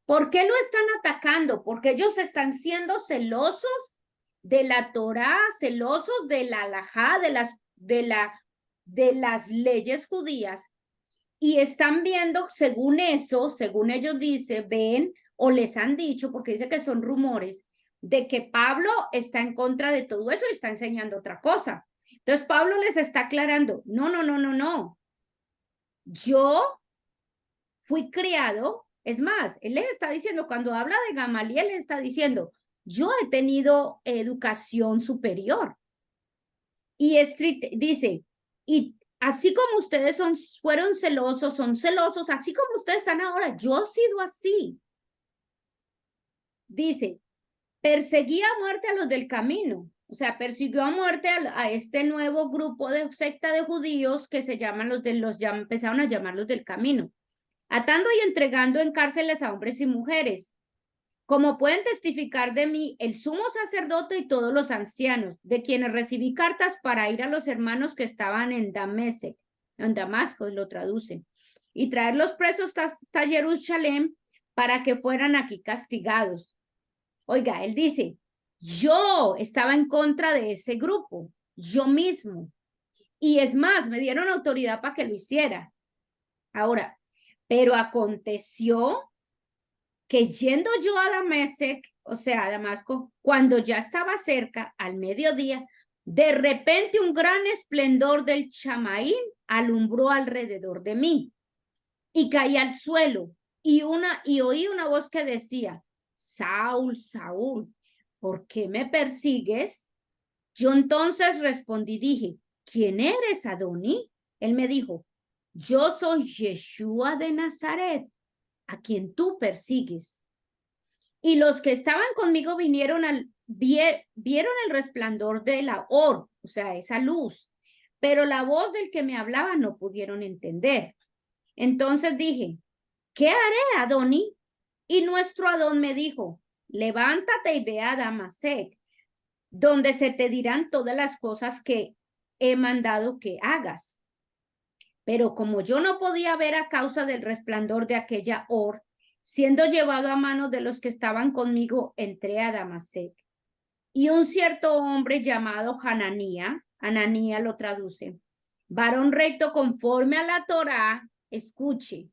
¿Por qué lo están atacando? Porque ellos están siendo celosos de la Torá, celosos de la halajá, de las leyes judías, y están viendo, según eso, según ellos dicen, ven o les han dicho, porque dice que son rumores, de que Pablo está en contra de todo eso y está enseñando otra cosa. Entonces Pablo les está aclarando, no. Yo fui criado, es más, él les está diciendo, cuando habla de Gamaliel, les está diciendo, yo he tenido educación superior. Y dice, y así como ustedes fueron celosos, son celosos, así como ustedes están ahora, yo he sido así. dice, perseguía a muerte a los del camino. O sea, persiguió a muerte a este nuevo grupo de secta de judíos que se llaman empezaron a llamar los del camino, atando y entregando en cárceles a hombres y mujeres. Como pueden testificar de mí el sumo sacerdote y todos los ancianos, de quienes recibí cartas para ir a los hermanos que estaban en Damasco, lo traducen, y traer los presos hasta Jerusalén para que fueran aquí castigados. Oiga, él dice, yo estaba en contra de ese grupo, yo mismo. Y es más, me dieron autoridad para que lo hiciera. Ahora, pero aconteció que yendo yo a o sea, a Damasco, cuando ya estaba cerca, al mediodía, de repente un gran esplendor del chamaín alumbró alrededor de mí y caí al suelo y oí una voz que decía, Saúl, Saúl, ¿por qué me persigues? Yo entonces respondí, dije, ¿quién eres, Adoni? Él me dijo, yo soy Yeshua de Nazaret, a quien tú persigues. Y los que estaban conmigo vieron el resplandor de la o sea, esa luz, pero la voz del que me hablaba no pudieron entender. Entonces dije, ¿qué haré, Adoni? Y nuestro Adón me dijo, levántate y ve a Damasec, donde se te dirán todas las cosas que he mandado que hagas. Pero como yo no podía ver a causa del resplandor de aquella siendo llevado a manos de los que estaban conmigo, entré a Damasec. Y un cierto hombre llamado Hananía lo traduce, varón recto conforme a la Torá, escuche.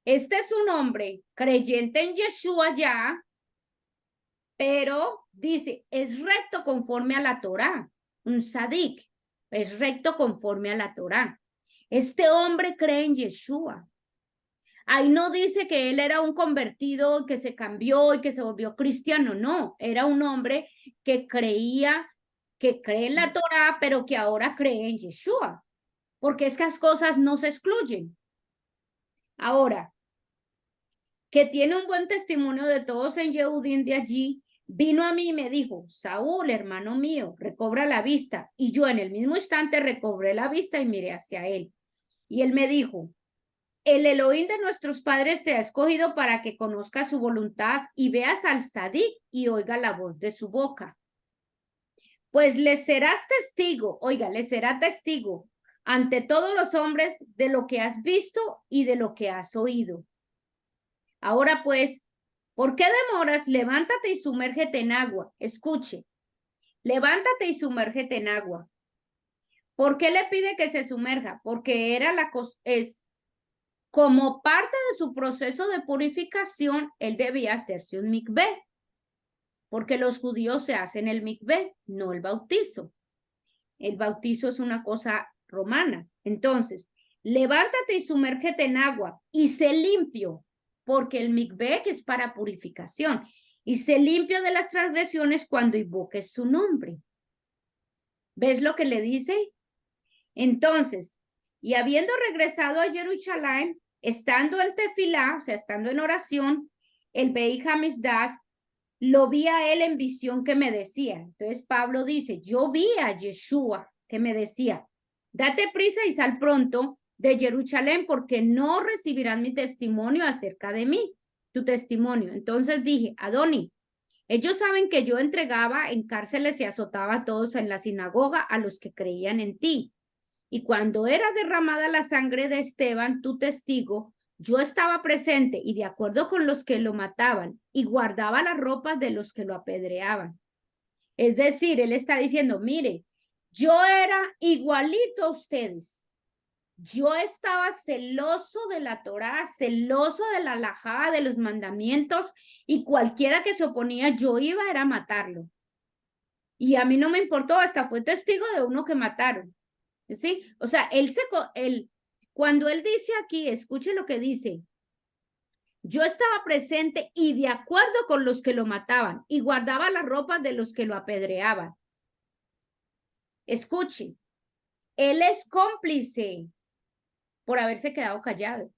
Este es un hombre creyente en Yeshua ya, pero dice, es recto conforme a la Torá, un sadik, es recto conforme a la Torá. Este hombre cree en Yeshua. Ahí no dice que él era un convertido, que se cambió y que se volvió cristiano, no, era un hombre que cree en la Torá, pero que ahora cree en Yeshua, porque esas cosas no se excluyen. Ahora, que tiene un buen testimonio de todos en Yehudín de allí, vino a mí y me dijo, Saúl, hermano mío, recobra la vista. Y yo en el mismo instante recobré la vista y miré hacia él. Y él me dijo, el Elohim de nuestros padres te ha escogido para que conozcas su voluntad y veas al Sadik y oiga la voz de su boca. Pues le serás testigo, oiga, le será testigo ante todos los hombres de lo que has visto y de lo que has oído. Ahora pues, ¿por qué demoras? Levántate y sumérgete en agua. Escuche, levántate y sumérgete en agua. ¿Por qué le pide que se sumerja? Porque como parte de su proceso de purificación, él debía hacerse un mikvé, porque los judíos se hacen el mikvé, no el bautizo. El bautizo es una cosa romana. Entonces, levántate y sumérgete en agua y sé limpio, porque el mikvé es para purificación, y sé limpio de las transgresiones cuando invoques su nombre. ¿Ves lo que le dice? Entonces, y habiendo regresado a Jerusalén, estando en tefilá, o sea, estando en oración, el Beí Hamizdat lo vi a él en visión que me decía. Entonces Pablo dice, yo vi a Yeshua que me decía, date prisa y sal pronto de Jerusalén porque no recibirán mi testimonio acerca de mí, tu testimonio. Entonces dije, Adoni, ellos saben que yo entregaba en cárceles y azotaba a todos en la sinagoga a los que creían en ti. Y cuando era derramada la sangre de Esteban, tu testigo, yo estaba presente y de acuerdo con los que lo mataban y guardaba las ropas de los que lo apedreaban. Es decir, él está diciendo, mire, yo era igualito a ustedes. Yo estaba celoso de la Torá, celoso de la halajá, de los mandamientos, y cualquiera que se oponía, yo iba a matarlo. Y a mí no me importó, hasta fue testigo de uno que mataron. ¿Sí? O sea, cuando él dice aquí, escuche lo que dice, yo estaba presente y de acuerdo con los que lo mataban y guardaba las ropas de los que lo apedreaban. Escuche, él es cómplice por haberse quedado callado.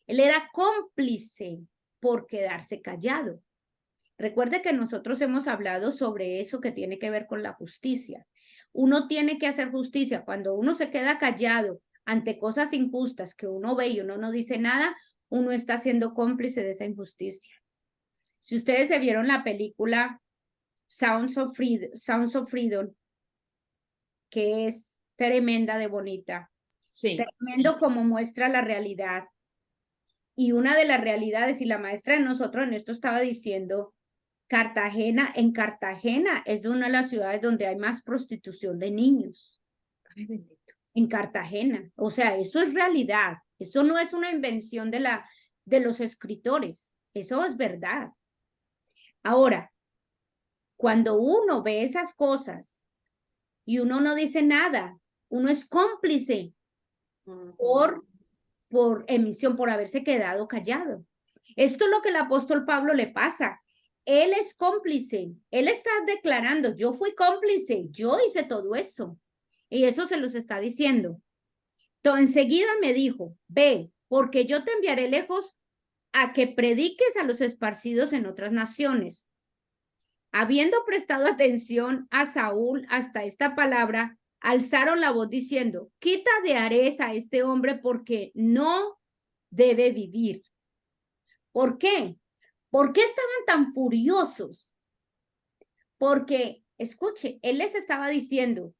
Él era cómplice por quedarse callado. Recuerde que nosotros hemos hablado sobre eso que tiene que ver con la justicia. Uno tiene que hacer justicia. Cuando uno se queda callado ante cosas injustas que uno ve y uno no dice nada, uno está siendo cómplice de esa injusticia. Si ustedes se vieron la película Sounds of Freedom, que es tremenda de bonita,
Sí.
tremendo como muestra la realidad. Y una de las realidades, y la maestra de nosotros en esto estaba diciendo, en Cartagena es de una de las ciudades donde hay más prostitución de niños.
Ay, bendito.
En Cartagena. O sea, eso es realidad. Eso no es una invención de los escritores. Eso es verdad. Ahora, cuando uno ve esas cosas y uno no dice nada, uno es cómplice por emisión, por haberse quedado callado. Esto es lo que el apóstol Pablo le pasa. Él es cómplice. Él está declarando, yo fui cómplice, yo hice todo eso. Y eso se los está diciendo. Entonces, enseguida me dijo, ve, porque yo te enviaré lejos a que prediques a los esparcidos en otras naciones. Habiendo prestado atención a Saúl hasta esta palabra, alzaron la voz diciendo, quita de Ares a este hombre porque no debe vivir. ¿Por qué? ¿Por qué estaban tan furiosos? Porque, escuche, él les estaba diciendo,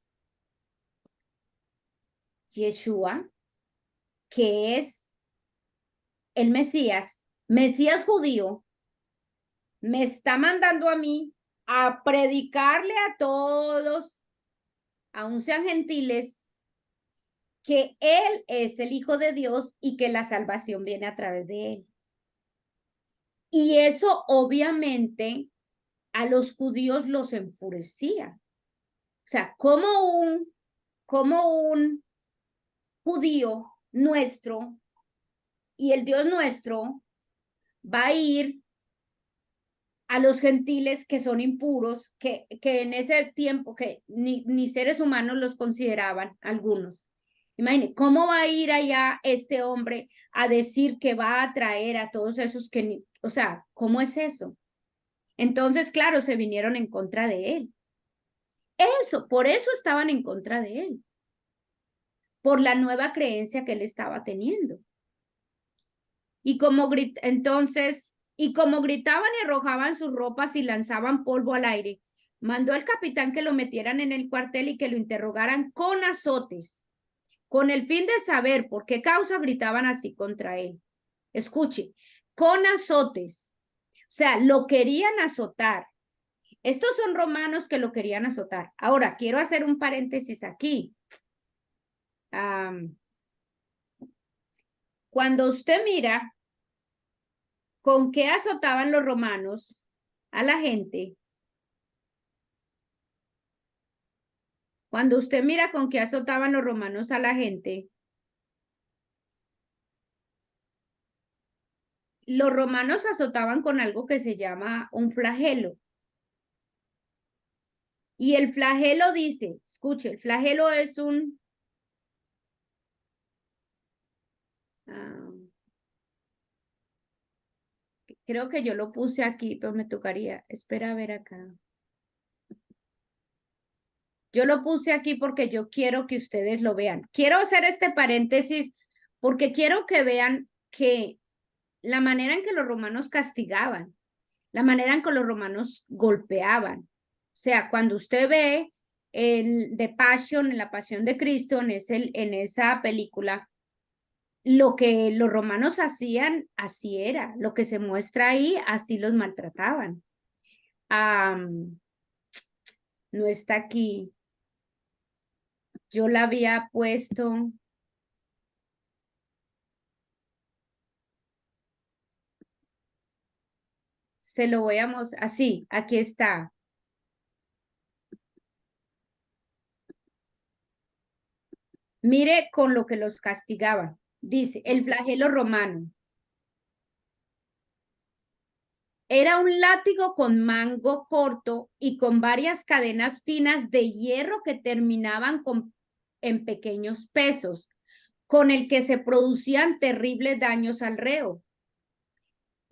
Yeshua, que es el Mesías judío, me está mandando a mí a predicarle a todos, aun sean gentiles, que Él es el Hijo de Dios y que la salvación viene a través de Él. Y eso obviamente a los judíos los enfurecía. O sea, como un judío nuestro y el Dios nuestro va a ir a los gentiles que son impuros, que en ese tiempo que ni seres humanos los consideraban algunos. Imagine, ¿cómo va a ir allá este hombre a decir que va a traer a todos esos que, o sea, ¿cómo es eso? Entonces, claro, se vinieron en contra de él. Por eso estaban en contra de él, por la nueva creencia que él estaba teniendo. Y como gritaban y arrojaban sus ropas y lanzaban polvo al aire, mandó al capitán que lo metieran en el cuartel y que lo interrogaran con azotes, con el fin de saber por qué causa gritaban así contra él. Escuche, con azotes. O sea, lo querían azotar. Estos son romanos que lo querían azotar. Ahora, quiero hacer un paréntesis aquí. Cuando usted mira con qué azotaban los romanos a la gente, cuando usted mira con qué azotaban los romanos a la gente, los romanos azotaban con algo que se llama un flagelo. Y el flagelo dice, escuche, el flagelo es creo que yo lo puse aquí, pero me tocaría, espera a ver acá. Yo lo puse aquí porque yo quiero que ustedes lo vean. Quiero hacer este paréntesis porque quiero que vean que la manera en que los romanos castigaban, la manera en que los romanos golpeaban. O sea, cuando usted ve en la Pasión de Cristo, en esa película, lo que los romanos hacían, así era. Lo que se muestra ahí, así los maltrataban. No está aquí. Yo la había puesto. Se lo voy a mostrar. Así, aquí está. Mire con lo que los castigaban. Dice, el flagelo romano. Era un látigo con mango corto y con varias cadenas finas de hierro que terminaban en pequeños pesos, con el que se producían terribles daños al reo.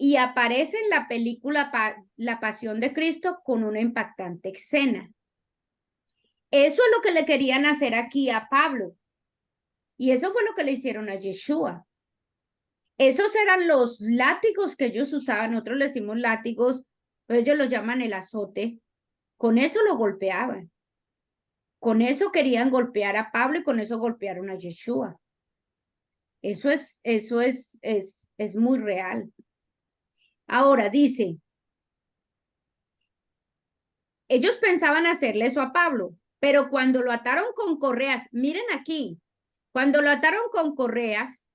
y aparece en la película La Pasión de Cristo con una impactante escena. Eso es lo que le querían hacer aquí a Pablo. Y eso fue lo que le hicieron a Yeshua. Esos eran los látigos que ellos usaban. Nosotros le decimos látigos, pero ellos lo llaman el azote. Con eso lo golpeaban. Con eso querían golpear a Pablo y con eso golpearon a Yeshua. Eso es muy real. Ahora dice, ellos pensaban hacerle eso a Pablo, pero cuando lo ataron con correas, miren aquí, cuando lo ataron con correas,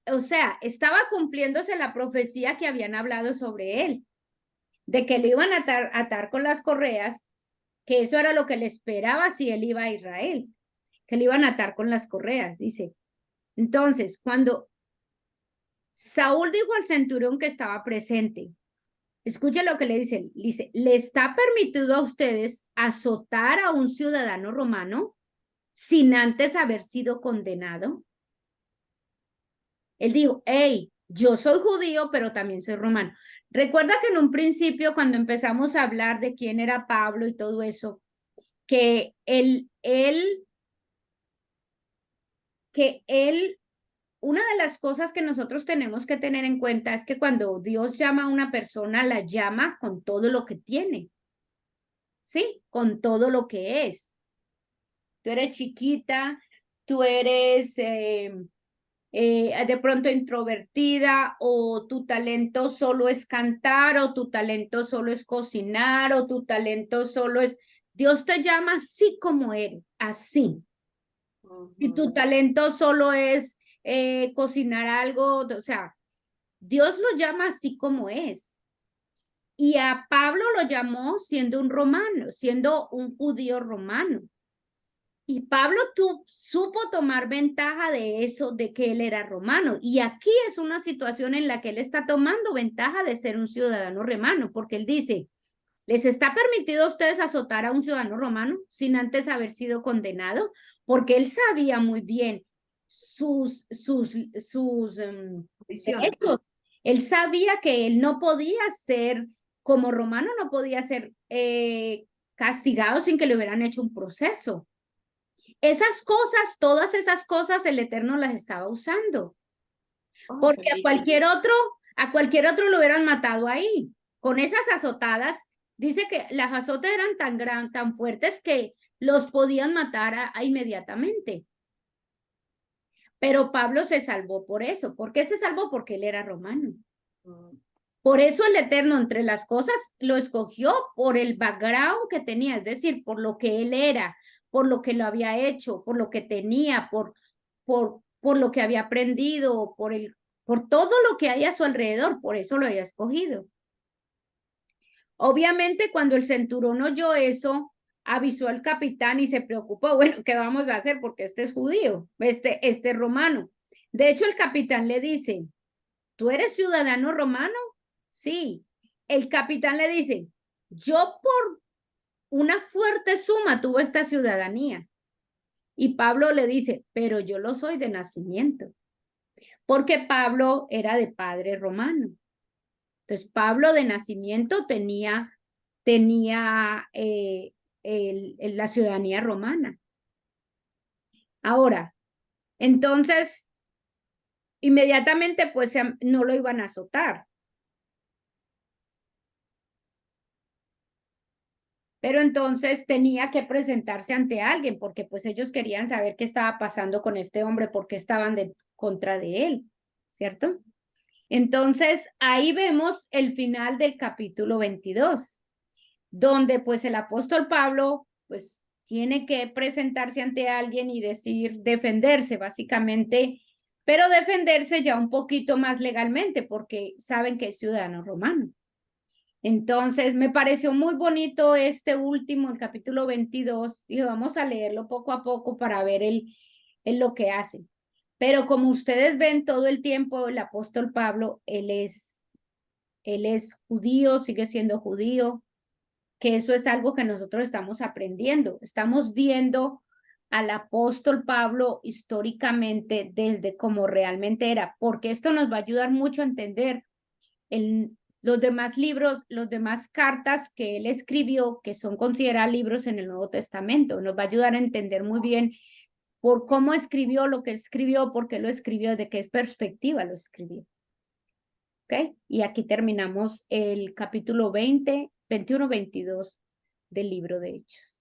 o sea, estaba cumpliéndose la profecía que habían hablado sobre él, de que le iban a atar con las correas, que eso era lo que le esperaba si él iba a Israel, que le iban a atar con las correas, dice. Entonces, cuando Saúl dijo al centurión que estaba presente, escucha lo que le dice, ¿le está permitido a ustedes azotar a un ciudadano romano sin antes haber sido condenado? Él dijo, hey, yo soy judío, pero también soy romano. Recuerda que en un principio, cuando empezamos a hablar de quién era Pablo y todo eso, que él, una de las cosas que nosotros tenemos que tener en cuenta es que cuando Dios llama a una persona, la llama con todo lo que tiene, ¿sí? Con todo lo que es. Tú eres chiquita, tú eres de pronto introvertida, o tu talento solo es cantar, o tu talento solo es cocinar, o tu talento solo es... Dios te llama así como eres, así. Y tu talento solo es cocinar algo, o sea, Dios lo llama así como es. Y a Pablo lo llamó siendo un romano, siendo un judío romano. Y Pablo supo tomar ventaja de eso, de que él era romano. Y aquí es una situación en la que él está tomando ventaja de ser un ciudadano romano, porque él dice, ¿les está permitido a ustedes azotar a un ciudadano romano sin antes haber sido condenado? Porque él sabía muy bien sus derechos. Él sabía que él no podía ser, como romano, no podía ser castigado sin que le hubieran hecho un proceso. Esas cosas, todas esas cosas, el Eterno las estaba usando. Porque a cualquier otro lo hubieran matado ahí. Con esas azotadas, dice que las azotes eran tan fuertes que los podían matar inmediatamente. Pero Pablo se salvó por eso. ¿Por qué se salvó? Porque él era romano. Por eso el Eterno, entre las cosas, lo escogió por el background que tenía, es decir, por lo que él era, por lo que lo había hecho, por lo que tenía, por lo que había aprendido, por todo lo que hay a su alrededor, por eso lo había escogido. Obviamente, cuando el centurión oyó eso, avisó al capitán y se preocupó, bueno, ¿qué vamos a hacer? Porque este es judío, este es romano. De hecho, el capitán le dice, ¿tú eres ciudadano romano? Sí. El capitán le dice, yo por una fuerte suma tuve esta ciudadanía. Y Pablo le dice, pero yo lo soy de nacimiento. Porque Pablo era de padre romano. Entonces, Pablo de nacimiento tenía la ciudadanía romana. Ahora, entonces, inmediatamente pues no lo iban a azotar. Pero entonces tenía que presentarse ante alguien porque pues ellos querían saber qué estaba pasando con este hombre, porque estaban contra de él, ¿cierto? Entonces ahí vemos el final del capítulo 22, donde pues el apóstol Pablo pues tiene que presentarse ante alguien y defenderse básicamente, pero defenderse ya un poquito más legalmente porque saben que es ciudadano romano. Entonces, me pareció muy bonito este último, el capítulo 22. Dije, vamos a leerlo poco a poco para ver lo que hace. Pero como ustedes ven todo el tiempo, el apóstol Pablo, él es judío, sigue siendo judío, que eso es algo que nosotros estamos aprendiendo. Estamos viendo al apóstol Pablo históricamente desde cómo realmente era, porque esto nos va a ayudar mucho a entender los demás libros, los demás cartas que él escribió, que son consideradas libros en el Nuevo Testamento. Nos va a ayudar a entender muy bien por cómo escribió lo que escribió, por qué lo escribió, de qué perspectiva lo escribió. ¿Ok? Y aquí terminamos el capítulo 20, 21, 22 del libro de Hechos.